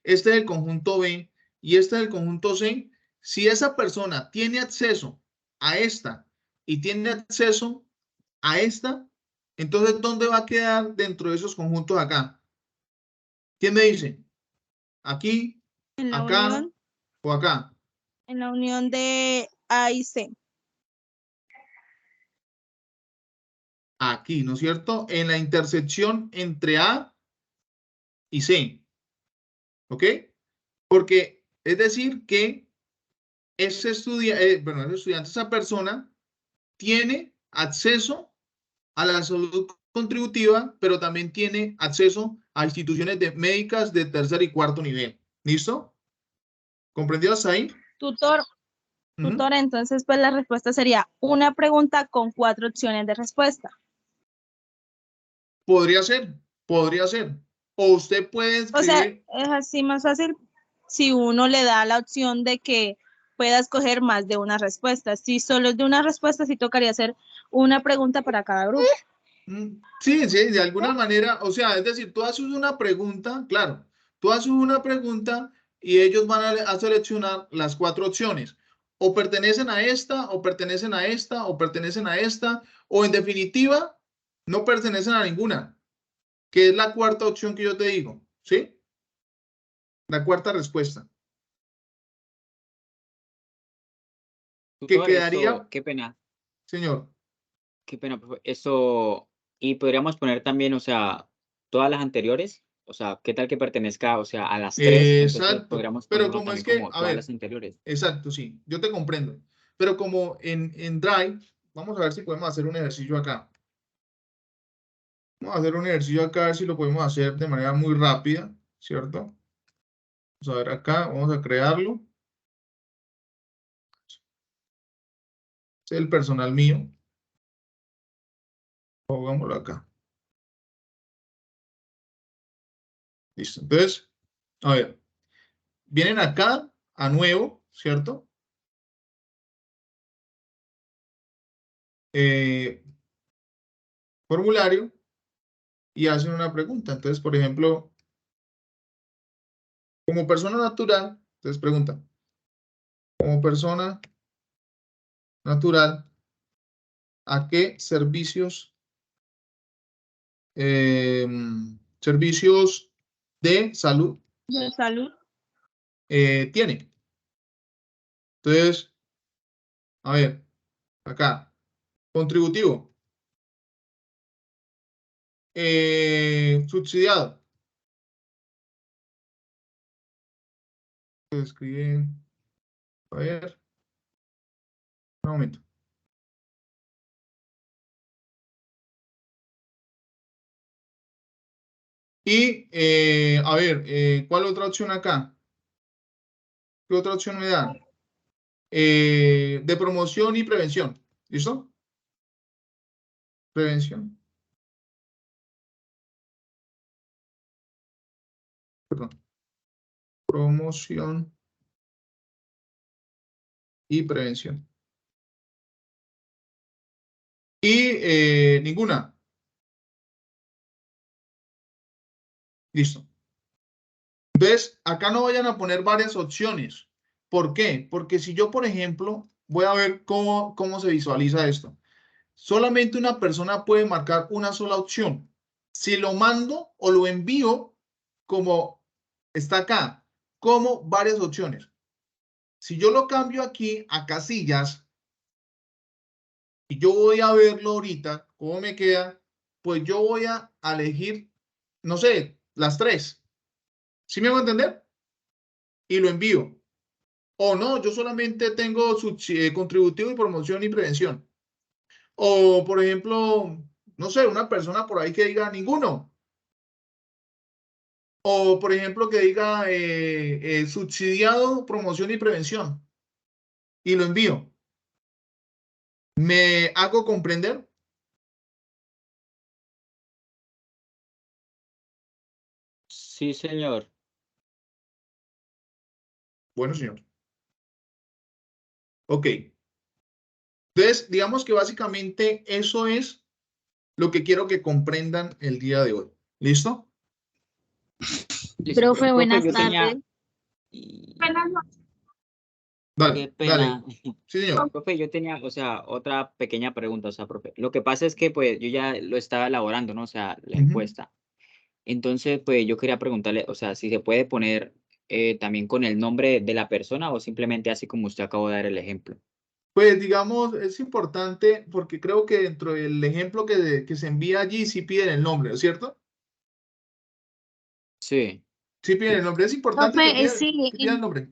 este es el conjunto B y este es el conjunto C. Si esa persona tiene acceso a esta y tiene acceso a esta, entonces, ¿dónde va a quedar dentro de esos conjuntos acá? ¿Quién me dice? ¿Aquí, En la acá unión, o acá? en la unión de A y C. Aquí, ¿no es cierto? En la intersección entre A y C. ¿Ok? Porque es decir que ese estudiante, esa persona tiene acceso a la salud contributiva, pero también tiene acceso a instituciones médicas de tercer y cuarto nivel. ¿Listo? ¿Comprendido hasta ahí? Tutor, entonces pues la respuesta sería una pregunta con 4 opciones de respuesta. Podría ser, podría ser. O usted puede O sea, escribir. es así más fácil si uno le da la opción de que pueda escoger más de una respuesta. Si solo es de una respuesta, sí tocaría hacer una pregunta para cada grupo. Sí, sí, de alguna manera, o sea, es decir, tú haces una pregunta, claro, tú haces una pregunta y ellos van a seleccionar las 4 opciones. O pertenecen a esta, o pertenecen a esta, o pertenecen a esta, o en definitiva, no pertenecen a ninguna, que es la cuarta opción que yo te digo, ¿sí? La cuarta respuesta. Que Tutor, quedaría, eso, qué pena, señor. profe. Eso, y podríamos poner también, o sea, todas las anteriores, o sea, ¿qué tal que pertenezca, o sea, a las 3? Entonces Exacto, podríamos pero ponerlo como es también que, como a todas ver, las anteriores. exacto, sí, yo te comprendo. Pero como en Drive, vamos a ver si podemos hacer un ejercicio acá. Vamos a hacer un ejercicio acá, a ver si lo podemos hacer de manera muy rápida, ¿cierto? Vamos a ver acá, vamos a crearlo. Este es el personal mío. Pongámoslo acá. Listo. Entonces, A ver, vienen acá a nuevo, ¿cierto? Formulario y hacen una pregunta. Entonces, por ejemplo, como persona natural, entonces preguntan, como persona natural, ¿a qué servicios, servicios de salud De salud. tiene? Entonces, a ver, acá, contributivo, subsidiado. Escribe, a ver, un momento. Y, a ver, ¿cuál otra opción acá? ¿Qué otra opción me da? De promoción y prevención. ¿Listo? Prevención. Perdón. Promoción y prevención. Y ninguna. Listo. Entonces, acá no vayan a poner varias opciones. ¿Por qué? Porque si yo, por ejemplo, voy a ver cómo se visualiza esto. Solamente una persona puede marcar una sola opción. Si lo mando o lo envío como está acá, como varias opciones. Si yo lo cambio aquí a casillas y yo voy a verlo ahorita, cómo me queda, pues yo voy a elegir, no sé, las tres. ¿Sí me hago entender? Y lo envío. O no, yo solamente tengo contributivo y promoción y prevención. O, por ejemplo, no sé, una persona por ahí que diga ninguno. O, por ejemplo, que diga subsidiado, promoción y prevención. Y lo envío. ¿Me hago comprender? Sí, señor. Bueno, señor. Ok. Entonces, digamos que básicamente eso es lo que quiero que comprendan el día de hoy. ¿Listo? Listo. Profe, buenas yo tardes. Buenas noches. Dale, qué pena. dale. Sí, señor. Profe, yo tenía, o sea, otra pequeña pregunta, o sea, profe. Lo que pasa es que, pues, yo ya lo estaba elaborando, ¿no? O sea, la Ujú. encuesta. Entonces, pues, yo quería preguntarle, o sea, si se puede poner también con el nombre de la persona o simplemente así como usted acabó de dar el ejemplo. Pues digamos, es importante porque creo que dentro del ejemplo que se envía allí sí piden el nombre, ¿no es cierto? Sí. Sí piden el nombre. Es importante Profe, sí, que pidan el nombre.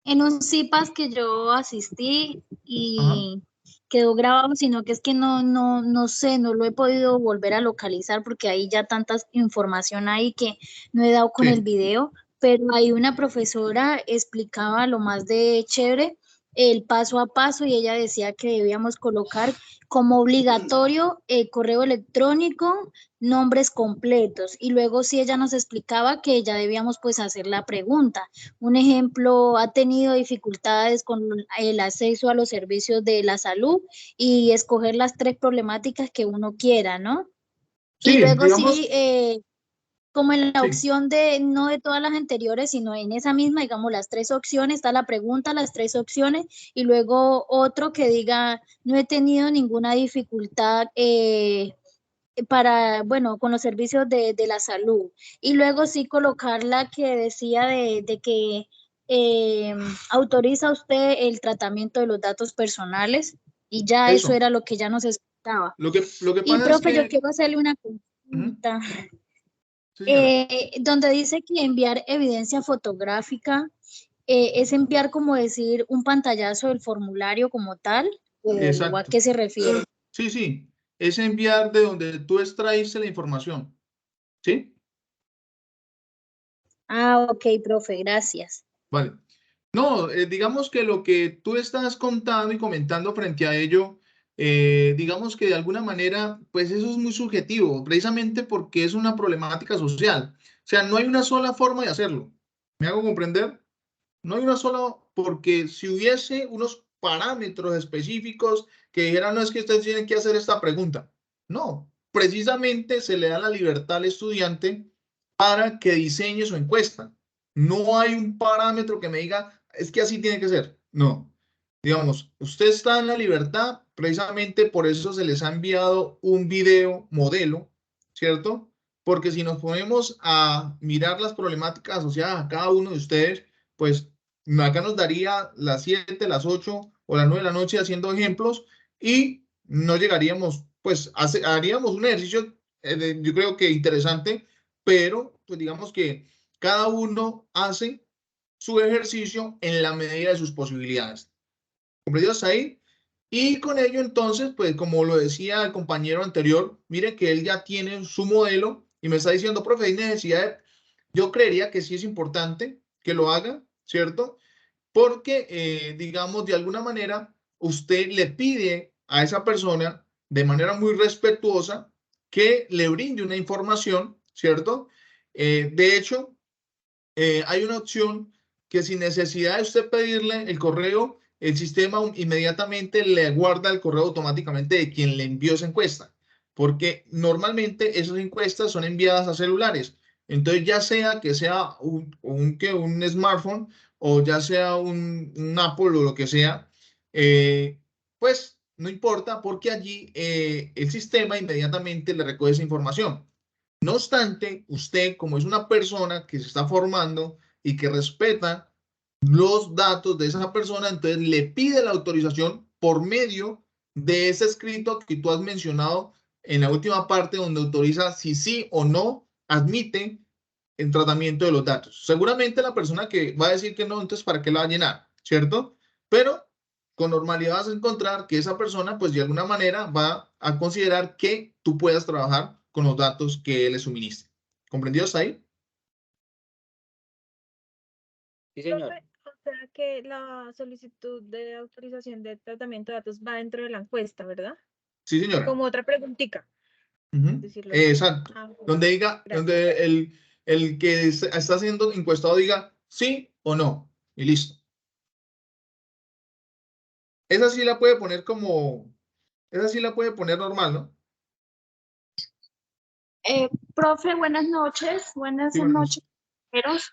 en un CIPAS que yo asistí Ajá. y quedó grabado, sino que es que no sé, no lo he podido volver a localizar porque hay ya tanta información ahí que no he dado con el Sí. video, pero ahí una profesora explicaba lo más de chévere el paso a paso y ella decía que debíamos colocar como obligatorio correo electrónico, nombres completos y luego sí ella nos explicaba que ya debíamos pues hacer la pregunta. Un ejemplo, ha tenido dificultades con el acceso a los servicios de la salud y escoger las tres problemáticas que uno quiera, ¿no? Y Sí, luego digamos, sí, como en la sí. opción de, no de todas las anteriores, sino en esa misma, digamos, las tres opciones, está la pregunta, las tres opciones, y luego otro que diga, no he tenido ninguna dificultad para, bueno, con los servicios de la salud. Y luego sí colocar la que decía de que eh, autoriza usted el tratamiento de los datos personales y ya eso Eso. era lo que ya nos explicaba. Lo que Y pasa es profe, yo que... quiero hacerle una Ujú. consulta. Sí, señora. Donde dice que enviar evidencia fotográfica es enviar como decir un pantallazo del formulario como tal, o a Exacto. qué se refiere. Sí, sí. Es enviar de donde tú extraíste la información. ¿Sí? Ah, ok, profe, gracias. Vale. No, digamos que lo que tú estás contando y comentando frente a ello, digamos que de alguna manera, pues eso es muy subjetivo, precisamente porque es una problemática social. O sea, no hay una sola forma de hacerlo. ¿Me hago comprender? No hay una sola, porque si hubiese unos parámetros específicos que dijeran, no es que ustedes tienen que hacer esta pregunta. No, precisamente se le da la libertad al estudiante para que diseñe su encuesta. No hay un parámetro que me diga, es que así tiene que ser. No. Digamos, usted está en la libertad, precisamente por eso se les ha enviado un video modelo, ¿cierto? Porque si nos ponemos a mirar las problemáticas asociadas a cada uno de ustedes, pues acá nos daría las 7, las 8 o las 9 de la noche haciendo ejemplos y no llegaríamos, pues haríamos un ejercicio, yo creo que interesante, pero pues digamos que cada uno hace su ejercicio en la medida de sus posibilidades. ¿Comprendidos ahí? Y con ello entonces, pues como lo decía el compañero anterior, mire que él ya tiene su modelo y me está diciendo, profe, hay necesidad de... Yo creería que sí es importante que lo haga, ¿cierto? Porque, digamos, de alguna manera, usted le pide a esa persona de manera muy respetuosa que le brinde una información, ¿cierto? De hecho, hay una opción que sin necesidad de usted pedirle el correo, el sistema inmediatamente le guarda el correo automáticamente de quien le envió esa encuesta, porque normalmente esas encuestas son enviadas a celulares. Entonces, ya sea que sea un smartphone o ya sea un Apple o lo que sea, pues no importa porque allí el sistema inmediatamente le recoge esa información. No obstante, usted, como es una persona que se está formando y que respeta los datos de esa persona, entonces le pide la autorización por medio de ese escrito que tú has mencionado en la última parte, donde autoriza si sí o no admite el tratamiento de los datos. Seguramente la persona que va a decir que no, entonces ¿para qué la va a llenar? ¿Cierto? Pero con normalidad vas a encontrar que esa persona, pues de alguna manera va a considerar que tú puedas trabajar con los datos que él le suministre. ¿Comprendidos ahí? Sí, señor. Profe, o sea que la solicitud de autorización de tratamiento de datos va dentro de la encuesta, ¿verdad? Sí, señora. Como otra preguntita, decirlo así. Exacto. Donde diga, gracias. donde el que está siendo encuestado diga sí o no. Y listo. Esa sí la puede poner como, esa sí la puede poner normal, ¿no? Profe, buenas noches. Buenas Sí, bueno. noches, compañeros.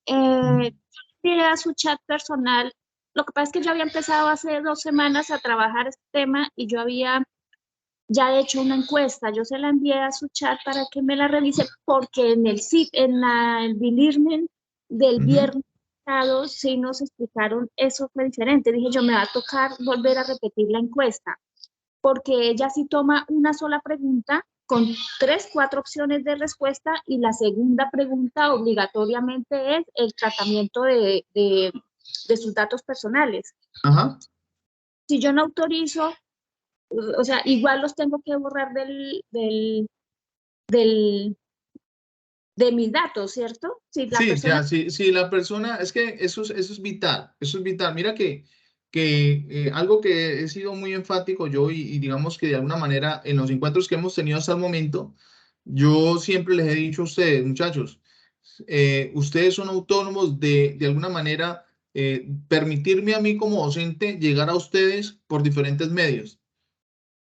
Envié a su chat personal. Lo que pasa es que yo había empezado hace 2 semanas a trabajar este tema y yo había ya hecho una encuesta. Yo se la envié a su chat para que me la revise porque en el el B-Learning del viernes pasado sí nos explicaron eso fue diferente. Dije yo, me va a tocar volver a repetir la encuesta porque ella sí toma una sola pregunta con 3, 4 opciones de respuesta y la segunda pregunta obligatoriamente es el tratamiento de sus datos personales. Ajá. Si yo no autorizo, o sea, igual los tengo que borrar de mis datos, ¿cierto? Si la Sí, persona... si la persona, es que eso es vital, eso es vital. Mira que algo que he sido muy enfático yo y digamos que de alguna manera en los encuentros que hemos tenido hasta el momento, yo siempre les he dicho a ustedes, muchachos, ustedes son autónomos de alguna manera, permitirme a mí como docente llegar a ustedes por diferentes medios.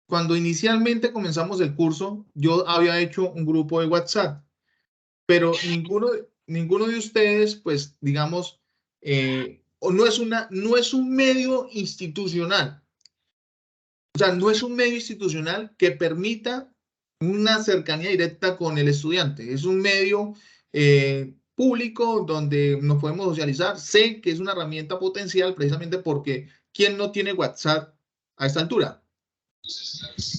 Cuando inicialmente comenzamos el curso, yo había hecho un grupo de WhatsApp, pero ninguno de ustedes, pues, digamos, o no es un medio institucional. O sea, no es un medio institucional que permita una cercanía directa con el estudiante. Es un medio público donde nos podemos socializar. Sé que es una herramienta potencial precisamente porque ¿quién no tiene WhatsApp a esta altura?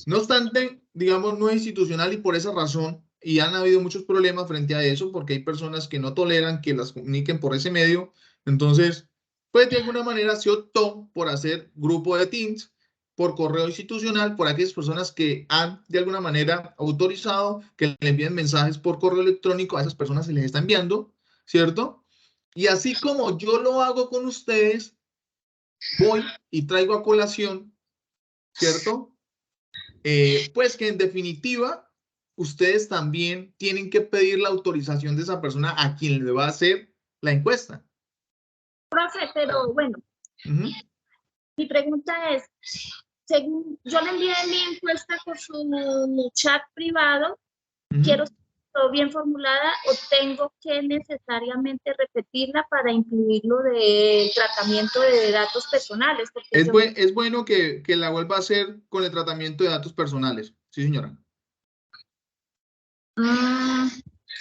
No obstante, digamos, no es institucional y por esa razón, y han habido muchos problemas frente a eso, porque hay personas que no toleran que las comuniquen por ese medio. Entonces, pues de alguna manera se optó por hacer grupo de Teams por correo institucional, por aquellas personas que han de alguna manera autorizado que le envíen mensajes por correo electrónico, a esas personas se les está enviando, ¿cierto? Y así como yo lo hago con ustedes, voy y traigo a colación, ¿cierto? Pues que en definitiva ustedes también tienen que pedir la autorización de esa persona a quien le va a hacer la encuesta. Profe, pero bueno, mi pregunta es, según yo le envié mi encuesta por su chat privado, quiero saber bien formulada o tengo que necesariamente repetirla para incluirlo del tratamiento de datos personales. Porque es bueno que la vuelva a hacer con el tratamiento de datos personales. Sí, señora.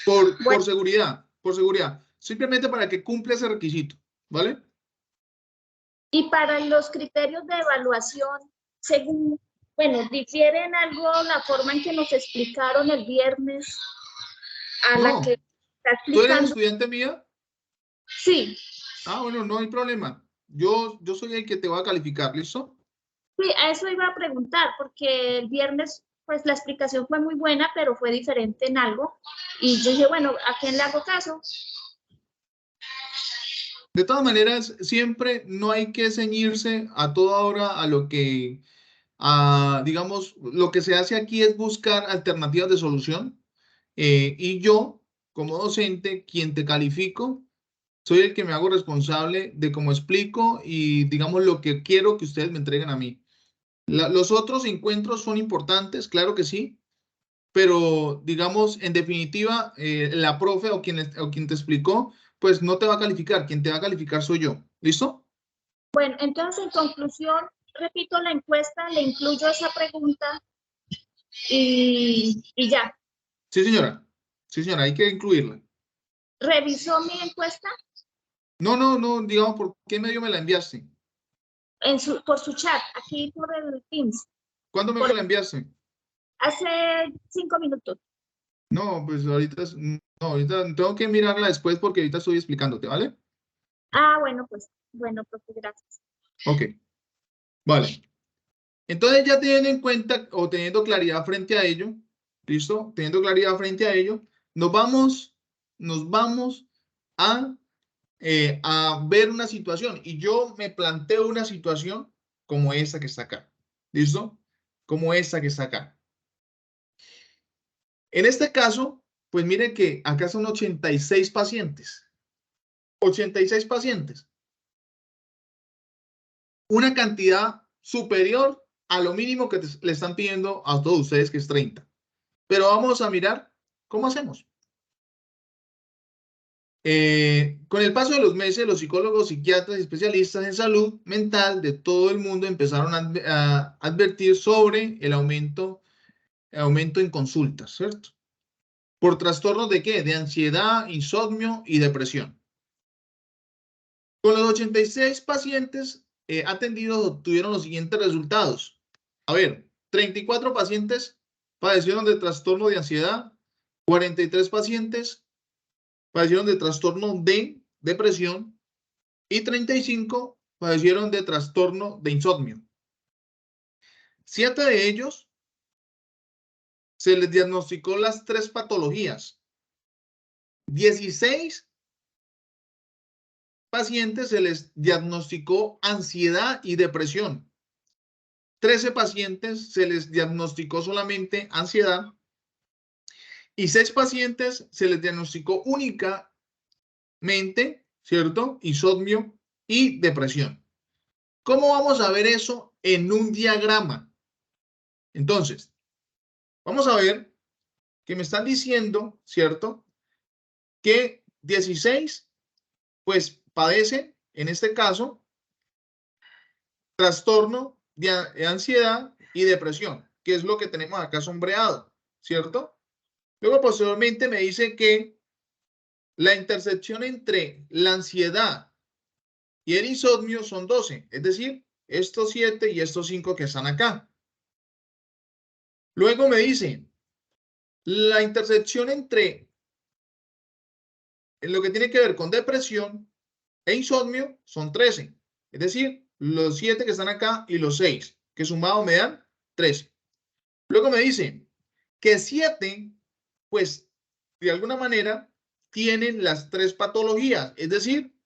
Por seguridad, simplemente para que cumpla ese requisito, ¿vale? Y para los criterios de evaluación, según, bueno, difieren algo la forma en que nos explicaron el viernes a la que está explicando. ¿Tú eres estudiante mía? Sí. Ah, bueno, no hay problema. Yo soy el que te va a calificar, ¿listo? Sí, a eso iba a preguntar, porque el viernes, pues la explicación fue muy buena, pero fue diferente en algo. Y yo dije, bueno, ¿a quién le hago caso? De todas maneras, siempre no hay que ceñirse a toda hora a lo que, digamos, lo que se hace aquí es buscar alternativas de solución. Y yo, como docente, quien te califico, soy el que me hago responsable de cómo explico y, digamos, lo que quiero que ustedes me entreguen a mí. Los otros encuentros son importantes, claro que sí, pero, digamos, en definitiva, la profe o quien te explicó, pues no te va a calificar. Quien te va a calificar soy yo. ¿Listo? Bueno, entonces, en conclusión, repito la encuesta, le incluyo esa pregunta y ya. Sí, señora. Sí, señora, hay que incluirla. ¿Revisó mi encuesta? No, digamos, ¿por qué medio me la enviaste? Por su chat, aquí por el Teams. ¿Cuándo me la enviaste? Hace 5 minutos. No, pues ahorita tengo que mirarla después porque ahorita estoy explicándote, ¿vale? Ah, bueno, pues gracias. Ok, vale. Entonces ya teniendo en cuenta o teniendo claridad frente a ello, ¿listo? Teniendo claridad frente a ello, nos vamos a ver una situación y yo me planteo una situación como esta que está acá, ¿listo? Como esta que está acá. En este caso, pues miren que acá son 86 pacientes. 86 pacientes. Una cantidad superior a lo mínimo que le están pidiendo a todos ustedes, que es 30. Pero vamos a mirar cómo hacemos. Con el paso de los meses, los psicólogos, psiquiatras y especialistas en salud mental de todo el mundo empezaron a advertir sobre el aumento en consultas, ¿cierto? ¿Por trastornos de qué? De ansiedad, insomnio y depresión. Con los 86 pacientes atendidos obtuvieron los siguientes resultados. A ver, 34 pacientes padecieron de trastorno de ansiedad, 43 pacientes padecieron de trastorno de depresión y 35 padecieron de trastorno de insomnio. 7 de ellos se les diagnosticó las 3 patologías. 16 pacientes se les diagnosticó ansiedad y depresión. 13 pacientes se les diagnosticó solamente ansiedad y 6 pacientes se les diagnosticó únicamente, ¿cierto? Insomnio y depresión. ¿Cómo vamos a ver eso en un diagrama? Entonces, vamos a ver que me están diciendo, ¿cierto? Que 16, pues padecen, en este caso, trastorno de ansiedad y depresión, que es lo que tenemos acá sombreado, ¿cierto? Luego, posteriormente, me dice que la intersección entre la ansiedad y el insomnio son 12, es decir, estos 7 y estos 5 que están acá. Luego me dice, la intersección entre lo que tiene que ver con depresión e insomnio son 13, es decir, los 7 que están acá y los 6, que sumados me dan 13. Luego me dice que 7, pues, de alguna manera, tienen las 3 patologías, es decir,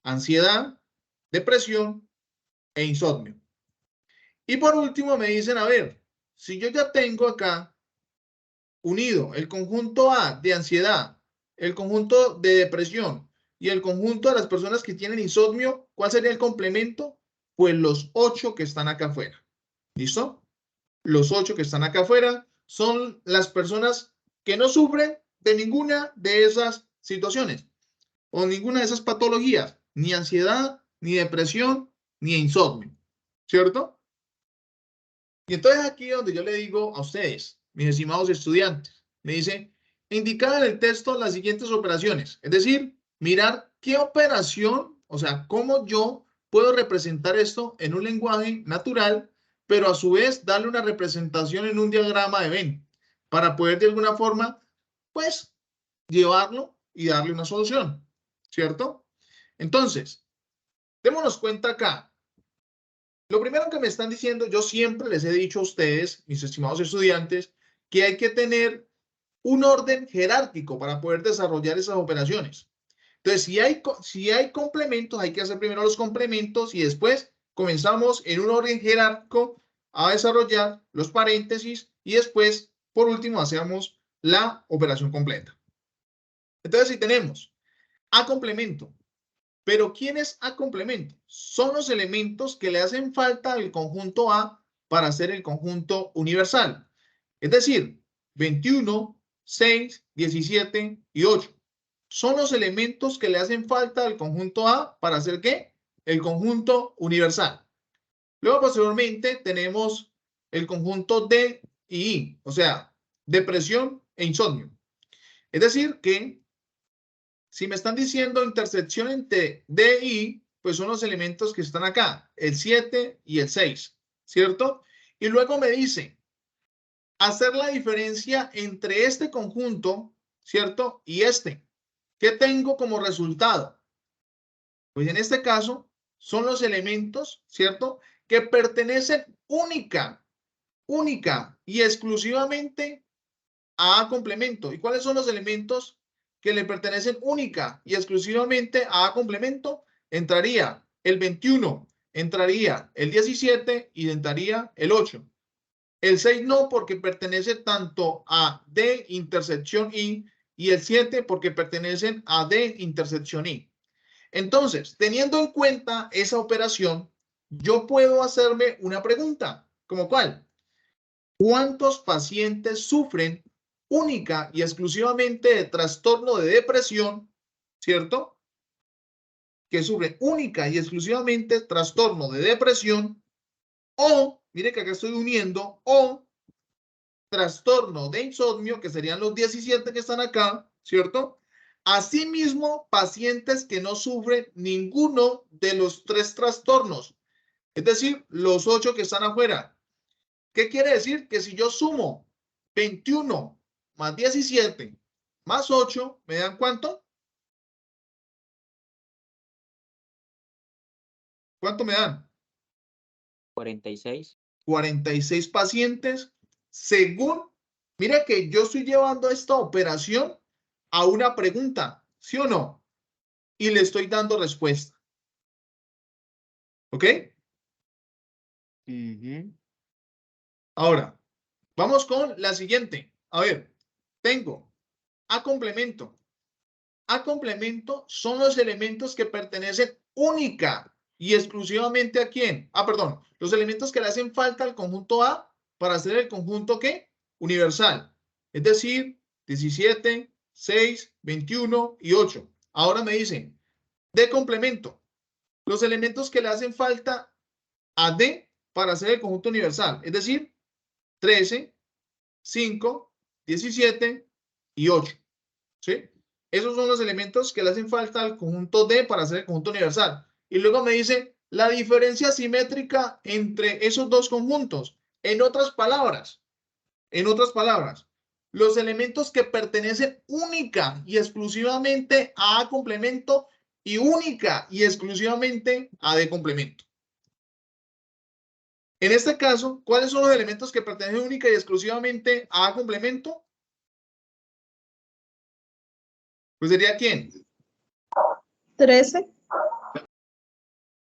ansiedad, depresión e insomnio. Y por último me dicen, a ver, si yo ya tengo acá unido el conjunto A de ansiedad, el conjunto de depresión y el conjunto de las personas que tienen insomnio, ¿cuál sería el complemento? Pues los 8 que están acá afuera. ¿Listo? Los 8 que están acá afuera son las personas que no sufren de ninguna de esas situaciones o ninguna de esas patologías, ni ansiedad, ni depresión, ni insomnio, ¿cierto? Y entonces aquí es donde yo le digo a ustedes, mis estimados estudiantes, me dice, indicar en el texto las siguientes operaciones, es decir, mirar qué operación, o sea, cómo yo puedo representar esto en un lenguaje natural, pero a su vez darle una representación en un diagrama de Venn, para poder de alguna forma, pues, llevarlo y darle una solución, ¿cierto? Entonces, démonos cuenta acá. Lo primero que me están diciendo, yo siempre les he dicho a ustedes, mis estimados estudiantes, que hay que tener un orden jerárquico para poder desarrollar esas operaciones. Entonces, si hay complementos, hay que hacer primero los complementos y después comenzamos en un orden jerárquico a desarrollar los paréntesis y después, por último, hacemos la operación completa. Entonces, si tenemos A complemento, pero ¿quién es A complemento? Son los elementos que le hacen falta al conjunto A para hacer el conjunto universal. Es decir, 21, 6, 17 y 8. Son los elementos que le hacen falta al conjunto A para hacer ¿qué? El conjunto universal. Luego, posteriormente, tenemos el conjunto D y I, o sea, depresión e insomnio. Es decir, que si me están diciendo intersección entre D y I, pues son los elementos que están acá, el 7 y el 6, ¿cierto? Y luego me dice, hacer la diferencia entre este conjunto, ¿cierto? Y este. ¿Qué tengo como resultado? Pues en este caso, son los elementos, ¿cierto? Que pertenecen única y exclusivamente a complemento. ¿Y cuáles son los elementos que le pertenecen única y exclusivamente a complemento? Entraría el 21, entraría el 17 y entraría el 8. El 6 no, porque pertenece tanto a D intersección I y el 7 porque pertenecen a D intersección I. Entonces, teniendo en cuenta esa operación, yo puedo hacerme una pregunta, ¿como cuál? ¿Cuántos pacientes sufren única y exclusivamente de trastorno de depresión, ¿cierto? Que sufren única y exclusivamente trastorno de depresión o, mire que acá estoy uniendo, o trastorno de insomnio, que serían los 17 que están acá, ¿cierto? Asimismo, pacientes que no sufren ninguno de los 3 trastornos, es decir, los 8 que están afuera. ¿Qué quiere decir? Que si yo sumo 21 más 17 más 8, ¿me dan cuánto? ¿Cuánto me dan? 46. 46 pacientes según, mira que yo estoy llevando esta operación a una pregunta, ¿sí o no? Y le estoy dando respuesta. ¿Ok? Ahora, vamos con la siguiente. A ver, tengo A complemento. A complemento son los elementos que pertenecen única y exclusivamente ¿a quién? Perdón, los elementos que le hacen falta al conjunto A para hacer el conjunto ¿qué? Universal. Es decir, 17, 6, 21 y 8. Ahora me dicen, de complemento, los elementos que le hacen falta a D para hacer el conjunto universal. Es decir, 13, 5, 17 y 8. ¿Sí? Esos son los elementos que le hacen falta al conjunto D para hacer el conjunto universal. Y luego me dice la diferencia simétrica entre esos dos conjuntos. En otras palabras, los elementos que pertenecen única y exclusivamente a A complemento y única y exclusivamente a D complemento. En este caso, ¿cuáles son los elementos que pertenecen única y exclusivamente a A complemento? Pues sería ¿quién? 13.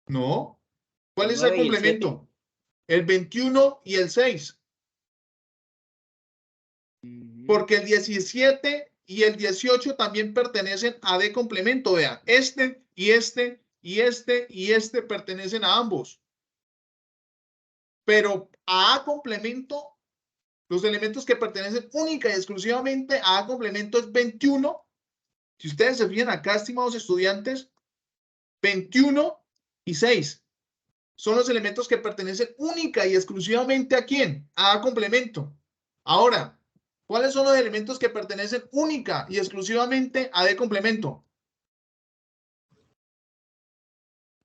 No. ¿Cuál El es el 9 y el 7. complemento? El 21 y el 6. Porque el 17 y el 18 también pertenecen a D complemento. Vean, este y este y este y este pertenecen a ambos. Pero a A complemento, los elementos que pertenecen única y exclusivamente a A complemento es 21. Si ustedes se fijan acá, estimados estudiantes, 21 y 6 son los elementos que pertenecen única y exclusivamente ¿a quién? A complemento. Ahora, ¿cuáles son los elementos que pertenecen única y exclusivamente a D complemento?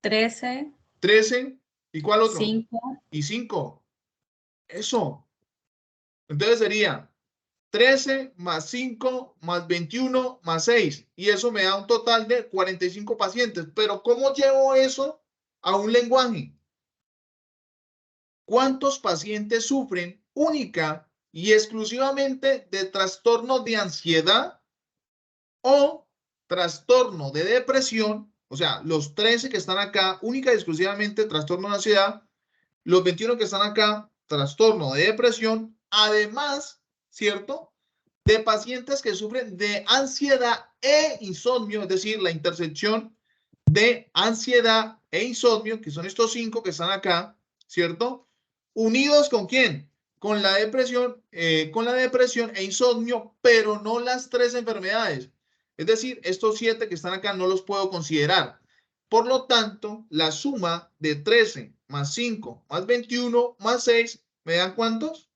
13. 13. ¿Y cuál otro? 5. Y 5. Eso. Entonces sería 13 más 5 más 21 más 6. Y eso me da un total de 45 pacientes. Pero ¿cómo llevo eso a un lenguaje? ¿Cuántos pacientes sufren única y exclusivamente de trastorno de ansiedad o trastorno de depresión? O sea, los 13 que están acá, única y exclusivamente trastorno de ansiedad. Los 21 que están acá, trastorno de depresión. Además, ¿cierto? De pacientes que sufren de ansiedad e insomnio, es decir, la intersección de ansiedad e insomnio, que son estos 5 que están acá, ¿cierto? Unidos ¿con quién? Con la depresión e insomnio, pero no las 3 enfermedades. Es decir, estos 7 que están acá no los puedo considerar. Por lo tanto, la suma de 13 más 5 más 21 más 6, ¿me dan cuántos?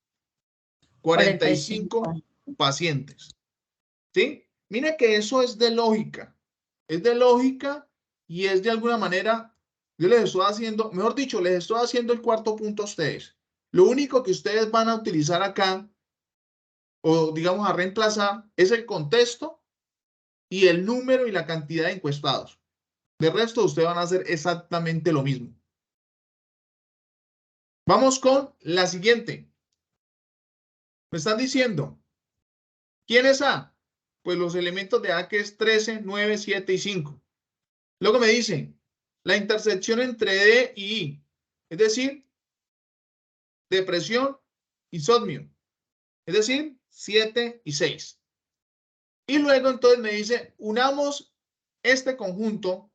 45 pacientes. ¿Sí? Mire que eso es de lógica. Es de lógica y es de alguna manera, yo les estoy haciendo, mejor dicho, les estoy haciendo el cuarto punto a ustedes. Lo único que ustedes van a utilizar acá, o digamos a reemplazar, es el contexto y el número y la cantidad de encuestados. De resto, ustedes van a hacer exactamente lo mismo. Vamos con la siguiente. Me están diciendo, ¿quién es A? Pues los elementos de A que es 13, 9, 7 y 5. Luego me dicen, la intersección entre D y I, es decir, depresión, insomnio, es decir, 7 y 6. Y luego entonces me dice, unamos este conjunto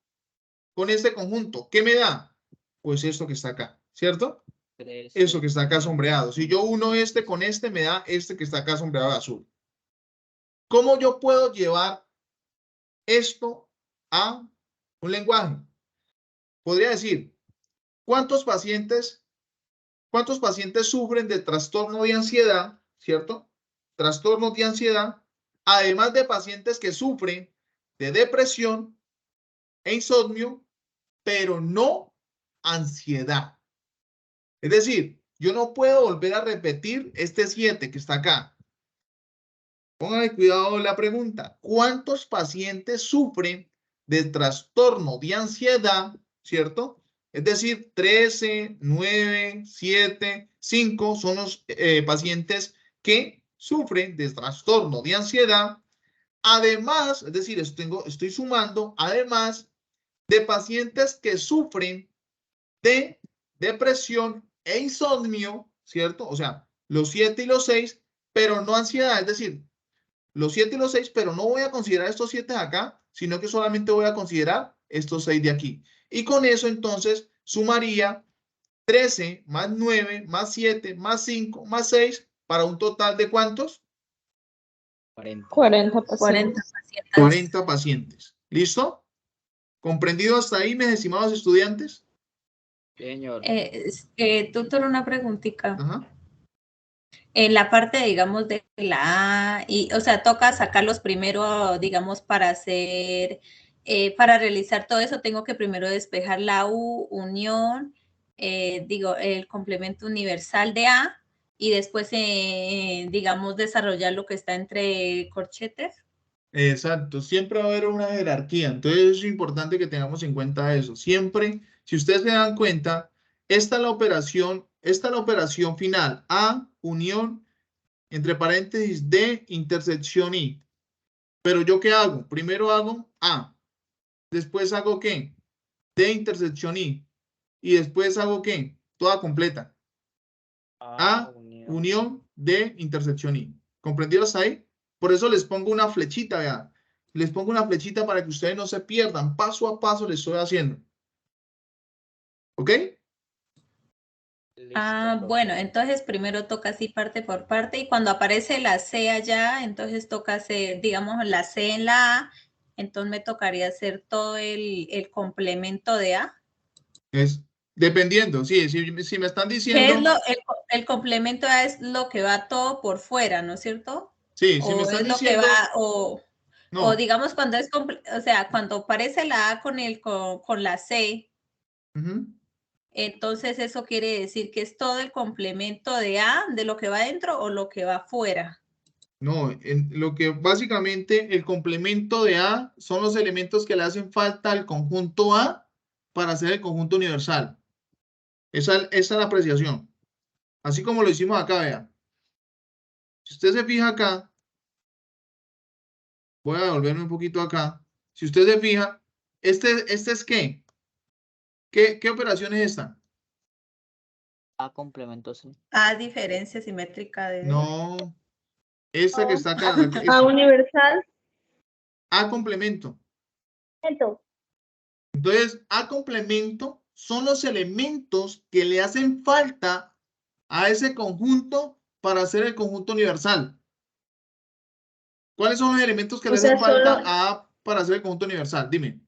con este conjunto. ¿Qué me da? Pues esto que está acá, ¿cierto? Eso que está acá sombreado. Si yo uno este con este, me da este que está acá sombreado de azul. ¿Cómo yo puedo llevar esto a un lenguaje? Podría decir, ¿cuántos pacientes sufren de trastorno de ansiedad, ¿cierto? Trastornos de ansiedad, además de pacientes que sufren de depresión e insomnio, pero no ansiedad. Es decir, yo no puedo volver a repetir este 7 que está acá. Pónganle cuidado la pregunta. ¿Cuántos pacientes sufren de trastorno de ansiedad, ¿cierto? Es decir, 13, 9, 7, 5 son los pacientes que sufren de trastorno de ansiedad. Además, es decir, estoy sumando, además de pacientes que sufren de depresión e insomnio, ¿cierto? O sea, los 7 y los 6, pero no ansiedad, es decir, los 7 y los 6, pero no voy a considerar estos 7 acá, sino que solamente voy a considerar estos 6 de aquí. Y con eso entonces sumaría 13 más 9 más 7 más 5 más 6 para un total de ¿cuántos? 40 pacientes. 40 pacientes. ¿Listo? ¿Comprendido hasta ahí, mis estimados estudiantes? Señor. Tutor, una preguntita. Ajá. En la parte, digamos, de la A, y, o sea, toca sacarlos primero, digamos, para hacer, para realizar todo eso, tengo que primero despejar la U, unión, el complemento universal de A, y después, digamos, desarrollar lo que está entre corchetes. Exacto, siempre va a haber una jerarquía, entonces es importante que tengamos en cuenta eso. Siempre, si ustedes se dan cuenta, esta es la operación final, A, unión, entre paréntesis, D, intersección I. Pero ¿yo qué hago? Primero hago A, después hago ¿qué? D, intersección I, y después hago ¿qué? Toda completa. A, unión, D, intersección I. ¿Comprendido hasta ahí? Por eso les pongo una flechita, vean. Les pongo una flechita para que ustedes no se pierdan. Paso a paso les estoy haciendo. ¿Ok? Bueno, entonces primero toca así parte por parte y cuando aparece la C allá, entonces toca hacer, digamos, la C en la A, entonces me tocaría hacer todo el complemento de A. Es dependiendo, sí, si me están ¿Qué diciendo... es el complemento A es lo que va todo por fuera, ¿no es cierto? Sí, si me O están es lo que diciendo... va, No. o digamos cuando es, o sea, cuando aparece la A con la C, entonces eso quiere decir que es todo el complemento de A, de lo que va dentro o lo que va afuera. No, lo que básicamente el complemento de A son los elementos que le hacen falta al conjunto A para hacer el conjunto universal. Esa es la apreciación. Así como lo hicimos acá, vea. Si usted se fija acá, voy a devolverme un poquito acá. Si usted se fija, ¿este es qué? ¿Qué operación es esta? A complemento C. A diferencia simétrica de D. No, esta que está acá. A universal. A complemento. Entonces, A complemento son los elementos que le hacen falta a ese conjunto para hacer el conjunto universal. ¿Cuáles son los elementos que le hacen falta a A para hacer el conjunto universal? Dime.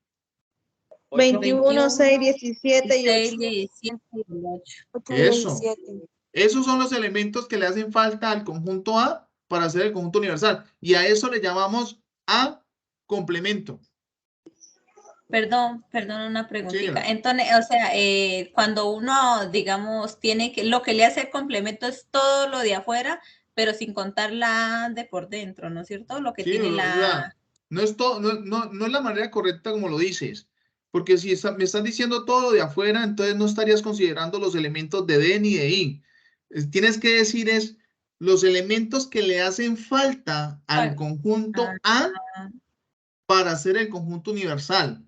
21, 6, 17 y 8. 6, 17 y 8. 8 y Eso. 17. Esos son los elementos que le hacen falta al conjunto A para hacer el conjunto universal. Y a eso le llamamos A complemento. Perdón, una preguntita. Sí, entonces, o sea, cuando uno, digamos, tiene que, lo que le hace el complemento es todo lo de afuera, pero sin contar la de por dentro, ¿no es cierto? Lo que sí, tiene o sea, no es todo, no es la manera correcta como lo dices. Porque si me estás diciendo todo lo de afuera, entonces no estarías considerando los elementos de D ni de I. Tienes que decir es los elementos que le hacen falta al conjunto A para hacer el conjunto universal.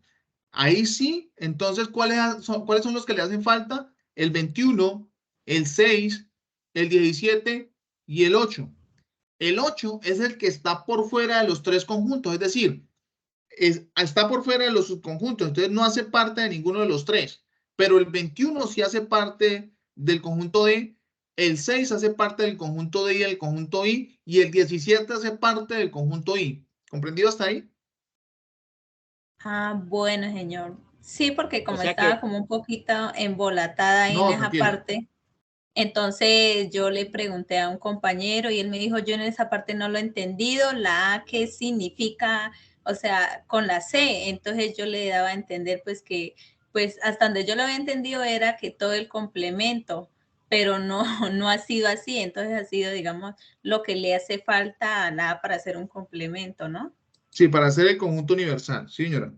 Ahí sí, entonces, ¿cuáles son los que le hacen falta? El 21, el 6, el 17 y el 8. El 8 es el que está por fuera de los tres conjuntos, es decir, está por fuera de los subconjuntos, entonces no hace parte de ninguno de los tres. Pero el 21 sí hace parte del conjunto D, el 6 hace parte del conjunto D y el conjunto I, y el 17 hace parte del conjunto I. ¿Comprendido hasta ahí? Bueno, señor. Sí, porque como O sea estaba que, como un poquito embolatada ahí en No, esa tranquila. parte, entonces yo le pregunté a un compañero y él me dijo, yo en esa parte no lo he entendido, la A, ¿qué significa? O sea, con la C. Entonces yo le daba a entender pues que, pues hasta donde yo lo había entendido era que todo el complemento, pero no, no ha sido así. Entonces ha sido, digamos, lo que le hace falta a la A para hacer un complemento, ¿no? Sí, para hacer el conjunto universal, sí, señora.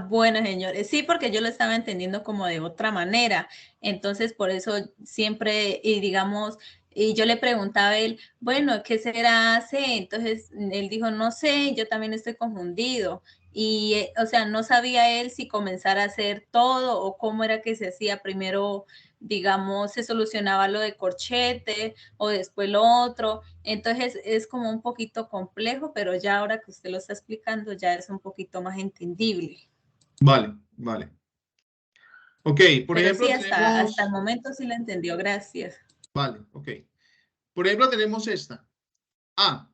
Bueno, señores, sí, porque yo lo estaba entendiendo como de otra manera. Entonces, por eso siempre, y digamos, y yo le preguntaba a él, bueno, ¿qué será C? Entonces, él dijo, no sé, yo también estoy confundido. Y, o sea, no sabía él si comenzar a hacer todo o cómo era que se hacía primero, digamos, se solucionaba lo de corchete o después lo otro. Entonces es como un poquito complejo, pero ya ahora que usted lo está explicando ya es un poquito más entendible. Vale, vale. Ok, por Pero ejemplo, sí, hasta el tenemos... momento sí lo entendió, gracias. Vale, ok. Por ejemplo, tenemos esta. A,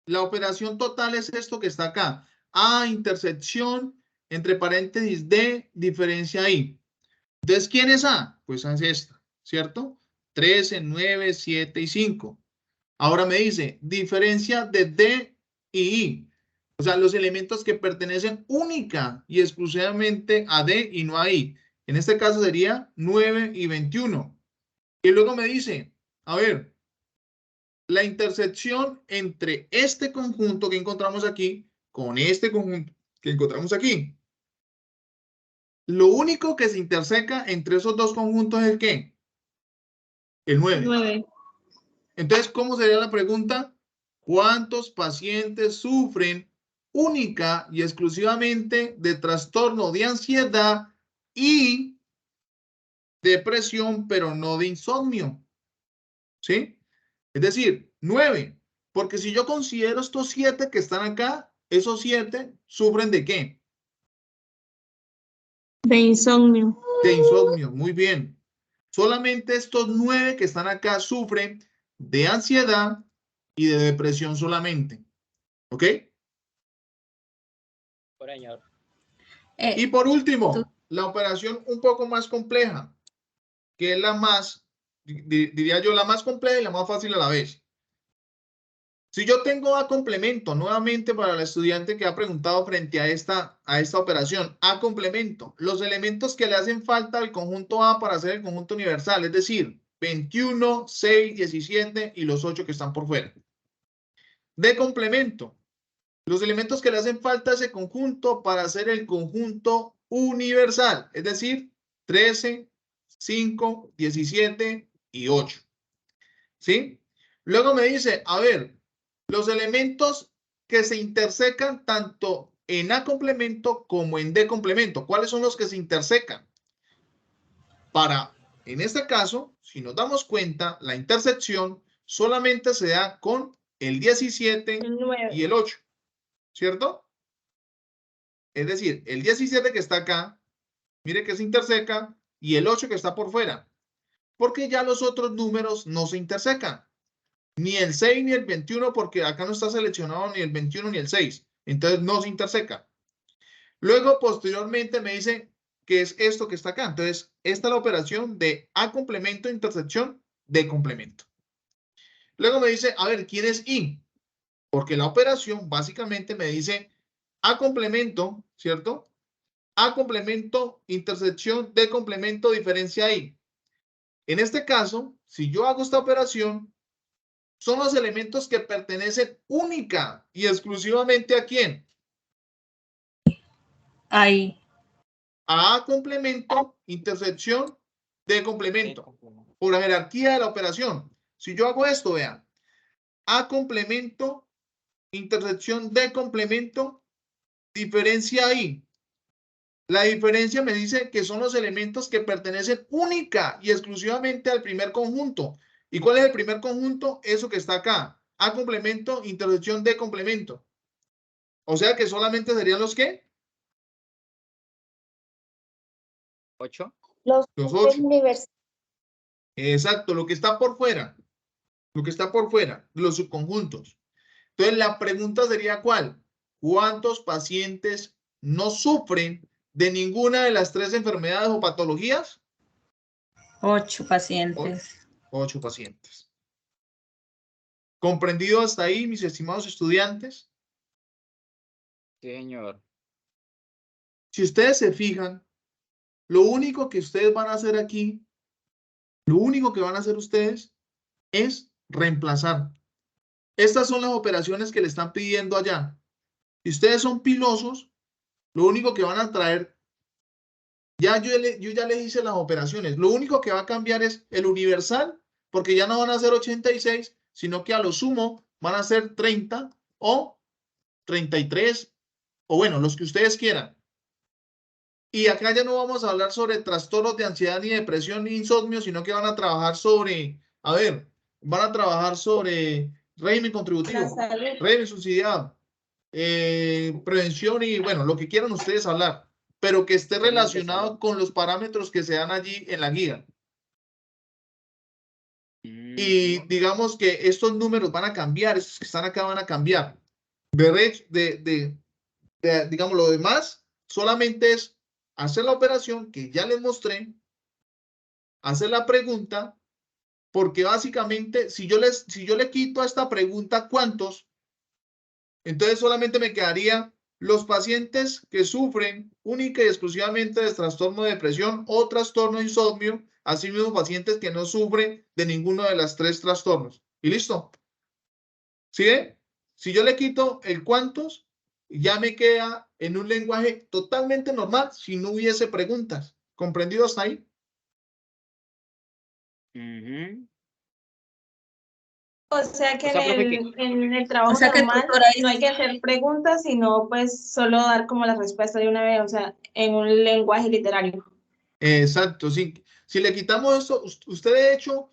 la operación total es esto que está acá. A, intersección, entre paréntesis D, diferencia I. Entonces, ¿quién es A? Pues A es esta, ¿cierto? 13, 9, 7 y 5. Ahora me dice, diferencia de D y I. O sea, los elementos que pertenecen única y exclusivamente a D y no a I. En este caso sería 9 y 21. Y luego me dice, a ver, la intersección entre este conjunto que encontramos aquí con este conjunto que encontramos aquí. Lo único que se interseca entre esos dos conjuntos es el ¿qué? El 9. Entonces, ¿cómo sería la pregunta? ¿Cuántos pacientes sufren única y exclusivamente de trastorno de ansiedad y depresión, pero no de insomnio? ¿Sí? Es decir, 9. Porque si yo considero estos 7 que están acá, esos 7 sufren ¿de qué? De insomnio. De insomnio, muy bien. Solamente estos 9 que están acá sufren de ansiedad y de depresión solamente. ¿Ok? Señor. Y por último, la operación un poco más compleja, que es la más, diría yo, la más compleja y la más fácil a la vez. Si yo tengo A complemento, nuevamente para el estudiante que ha preguntado frente a esta operación, A complemento, los elementos que le hacen falta al conjunto A para hacer el conjunto universal, es decir, 21, 6, 17 y los 8 que están por fuera. D complemento, los elementos que le hacen falta a ese conjunto para hacer el conjunto universal, es decir, 13, 5, 17 y 8. ¿Sí? Luego me dice, a ver, los elementos que se intersecan tanto en A complemento como en D complemento. ¿Cuáles son los que se intersecan? En este caso, si nos damos cuenta, la intersección solamente se da con el 17 y el 8, ¿cierto? Es decir, el 17 que está acá, mire que se interseca, y el 8 que está por fuera, porque ya los otros números no se intersecan. Ni el 6 ni el 21, porque acá no está seleccionado ni el 21 ni el 6. Entonces no se interseca. Luego, posteriormente, me dice que es esto que está acá. Entonces, esta es la operación de A complemento, intersección, D complemento. Luego me dice, a ver, ¿quién es I? Porque la operación básicamente me dice A complemento, ¿cierto? A complemento, intersección, D complemento, diferencia I. En este caso, si yo hago esta operación, son los elementos que pertenecen única y exclusivamente ¿a quién? Ahí. A A complemento, intersección, D complemento. Por la jerarquía de la operación. Si yo hago esto, vean. A complemento, intersección, D complemento, diferencia I. La diferencia me dice que son los elementos que pertenecen única y exclusivamente al primer conjunto. ¿Y cuál es el primer conjunto? Eso que está acá. A complemento, intersección, D complemento. O sea que solamente serían los ¿qué? 8. Los 8. universales. Exacto, lo que está por fuera. Lo que está por fuera, los subconjuntos. Entonces la pregunta sería ¿cuál? ¿Cuántos pacientes no sufren de ninguna de las 3 enfermedades o patologías? 8 pacientes. 8 pacientes. ¿Comprendido hasta ahí, mis estimados estudiantes? Sí, señor. Si ustedes se fijan, lo único que ustedes van a hacer aquí, lo único que van a hacer ustedes es reemplazar. Estas son las operaciones que le están pidiendo allá. Si ustedes son pilosos, lo único que van a traer, yo ya les hice las operaciones, lo único que va a cambiar es el universal, porque ya no van a ser 86, sino que a lo sumo van a ser 30 o 33, o bueno, los que ustedes quieran. Y acá ya no vamos a hablar sobre trastornos de ansiedad, ni depresión, ni insomnio, sino que van a trabajar sobre, a ver, van a trabajar sobre régimen contributivo, régimen subsidiado, prevención y bueno, lo que quieran ustedes hablar, pero que esté relacionado con los parámetros que se dan allí en la guía. Y digamos que estos números van a cambiar, estos que están acá van a cambiar. Digamos, lo demás solamente es hacer la operación que ya les mostré, hacer la pregunta, porque básicamente si yo le quito a esta pregunta ¿cuántos? Entonces solamente me quedaría los pacientes que sufren única y exclusivamente de trastorno de depresión o trastorno de insomnio, así mismo pacientes que no sufren de ninguno de los 3 trastornos. ¿Y listo? ¿Sí ven? Si yo le quito el cuántos, ya me queda en un lenguaje totalmente normal si no hubiese preguntas. ¿Comprendido hasta ahí? O sea que O sea, profe, en el trabajo O sea que, normal doctora, no hay que hacer preguntas, sino pues solo dar como la respuesta de una vez, o sea, en un lenguaje literario. Exacto, sí. Si le quitamos esto, usted de hecho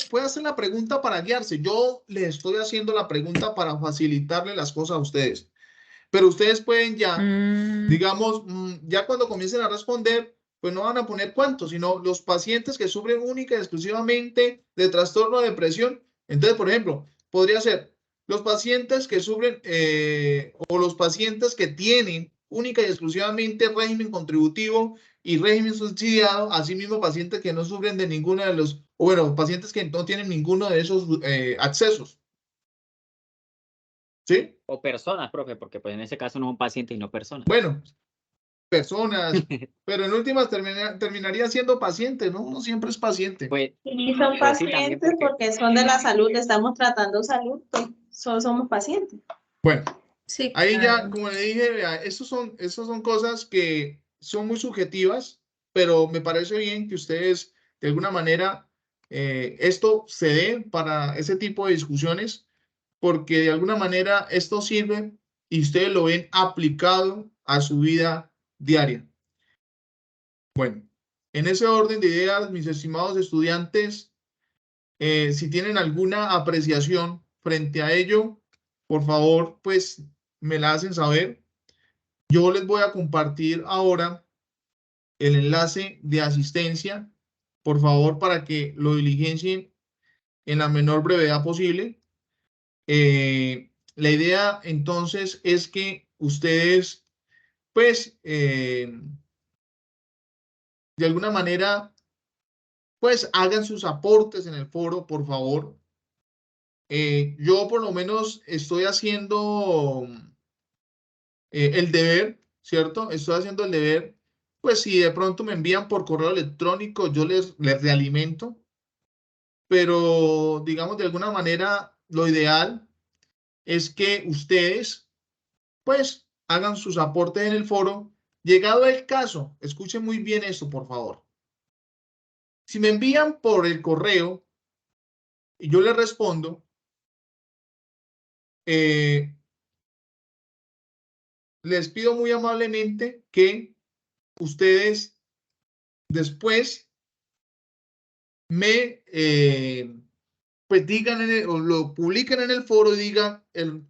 puede hacer la pregunta para guiarse. Yo les estoy haciendo la pregunta para facilitarle las cosas a ustedes. Pero ustedes pueden ya, digamos, ya cuando comiencen a responder, pues no van a poner cuántos, sino los pacientes que sufren única y exclusivamente de trastorno de depresión. Entonces, por ejemplo, podría ser los pacientes que sufren o los pacientes que tienen única y exclusivamente régimen contributivo y régimen subsidiado, asimismo pacientes que no sufren de ninguno de los, o bueno, pacientes que no tienen ninguno de esos accesos. ¿Sí? O personas, profe, porque pues en ese caso no son pacientes y no personas. Bueno, personas, pero en últimas terminaría siendo paciente, ¿no? Uno siempre es paciente. Pues, Y son pues sí, también pacientes porque son de la salud, le estamos tratando salud, pues somos pacientes. Bueno, Sí, ahí claro. ya, como le dije, vea, esas son cosas que son muy subjetivas, pero me parece bien que ustedes, de alguna manera, esto se dé para ese tipo de discusiones, porque de alguna manera esto sirve y ustedes lo ven aplicado a su vida diaria. Bueno, en ese orden de ideas, mis estimados estudiantes, si tienen alguna apreciación frente a ello, por favor, pues me la hacen saber. Yo les voy a compartir ahora el enlace de asistencia, por favor, para que lo diligencien en la menor brevedad posible. La idea entonces es que ustedes, pues, de alguna manera, pues hagan sus aportes en el foro, por favor. Yo por lo menos estoy haciendo el deber, ¿cierto? Estoy haciendo el deber. Pues si de pronto me envían por correo electrónico, yo les realimento, pero digamos de alguna manera lo ideal es que ustedes pues hagan sus aportes en el foro. Llegado el caso, escuchen muy bien esto, por favor. Si me envían por el correo y yo les respondo, les pido muy amablemente que ustedes después me pues digan o lo publiquen en el foro y digan el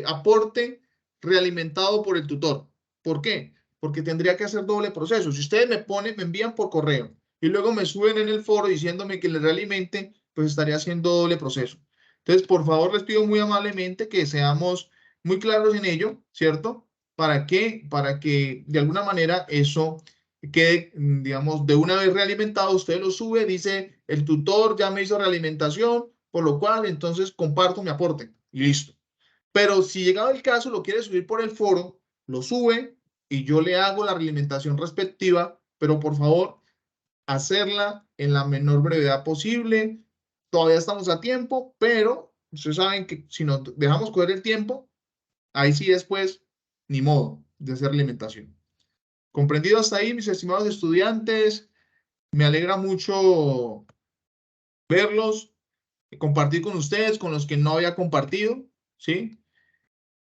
aporte realimentado por el tutor. ¿Por qué? Porque tendría que hacer doble proceso. Si ustedes me envían por correo y luego me suben en el foro diciéndome que les realimente, pues estaría haciendo doble proceso. Entonces, por favor, les pido muy amablemente que seamos muy claros en ello, ¿cierto? ¿Para qué? Para que de alguna manera eso quede, digamos, de una vez realimentado, usted lo sube, dice, el tutor ya me hizo realimentación, por lo cual entonces comparto mi aporte y listo. Pero si llegado el caso lo quiere subir por el foro, lo sube y yo le hago la realimentación respectiva, pero por favor, hacerla en la menor brevedad posible. Todavía estamos a tiempo, pero ustedes saben que si nos dejamos coger el tiempo, ahí sí después, ni modo de hacer alimentación. Comprendido hasta ahí, mis estimados estudiantes, me alegra mucho verlos, compartir con ustedes, con los que no había compartido, ¿sí?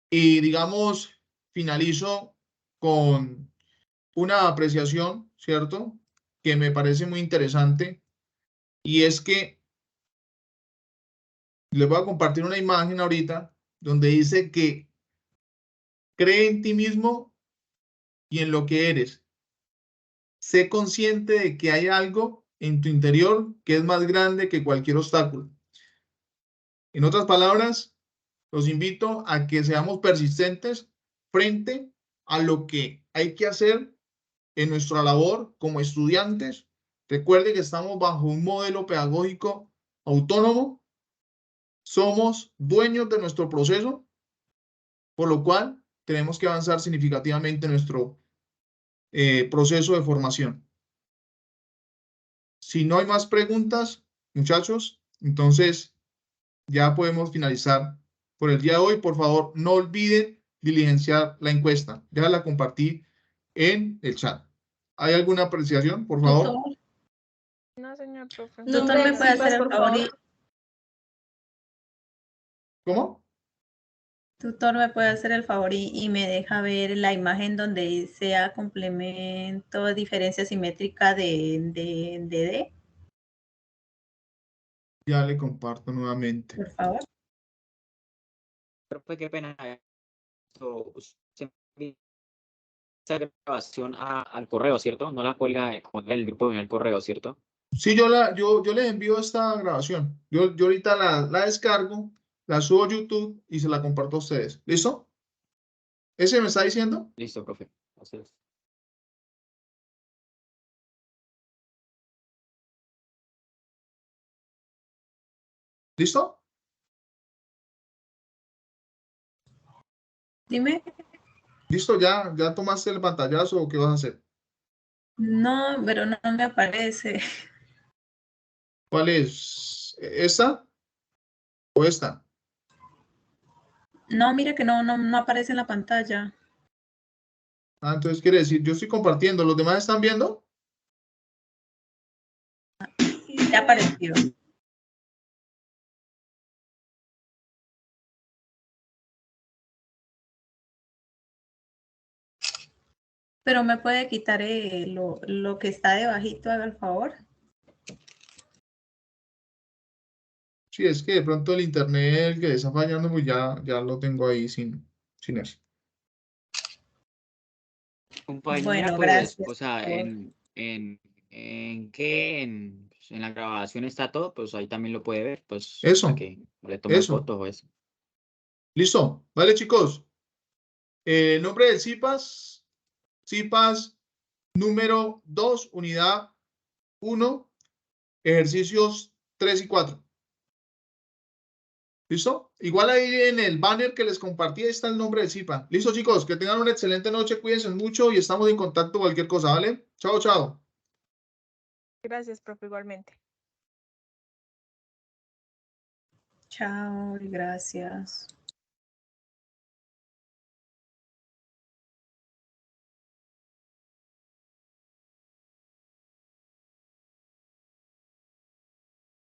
Y digamos, finalizo con una apreciación, ¿cierto? Que me parece muy interesante, y es que les voy a compartir una imagen ahorita donde dice que cree en ti mismo y en lo que eres. Sé consciente de que hay algo en tu interior que es más grande que cualquier obstáculo. En otras palabras, los invito a que seamos persistentes frente a lo que hay que hacer en nuestra labor como estudiantes. Recuerde que estamos bajo un modelo pedagógico autónomo. Somos dueños de nuestro proceso, por lo cual tenemos que avanzar significativamente en nuestro proceso de formación. Si no hay más preguntas, muchachos, entonces ya podemos finalizar por el día de hoy. Por favor, no olviden diligenciar la encuesta. Ya la compartí en el chat. ¿Hay alguna apreciación, por favor? No, señor profe. Tutor, ¿me puede hacer el favor? ¿Cómo? Tutor, ¿me puede hacer el favor y me deja ver la imagen donde sea complemento, diferencia simétrica de D? Ya le comparto nuevamente. Por favor. Profe, qué pena. Usted envía esa grabación al correo, ¿cierto? No la cuelga con el grupo en el correo, ¿cierto? Sí, yo les envío esta grabación. Yo ahorita la descargo, la subo a YouTube y se la comparto a ustedes. ¿Listo? ¿Ese me está diciendo? Listo, profe. Así es. ¿Listo? Dime. ¿Listo? ¿Ya tomaste el pantallazo o qué vas a hacer? No, pero no me aparece. ¿Cuál es? ¿Esta o esta? No, mire que no aparece en la pantalla. Ah, entonces quiere decir, yo estoy compartiendo. ¿Los demás están viendo? Ya apareció. Pero me puede quitar lo que está debajito, haga el favor. Sí, es que de pronto el internet el que está fallando, pues ya lo tengo ahí sin eso. Compañera, Bueno, pues, gracias. o sea, en la grabación está todo, pues ahí también lo puede ver, pues, Eso, para que le tome eso. fotos o eso. ¿Listo? Vale, chicos. Nombre del CIPAS número 2, unidad 1, ejercicios 3 y 4. ¿Listo? Igual ahí en el banner que les compartí está el nombre del CIPA. Listo, chicos, que tengan una excelente noche, cuídense mucho y estamos en contacto cualquier cosa, ¿vale? Chao, chao. Gracias, profe, igualmente. Chao, gracias.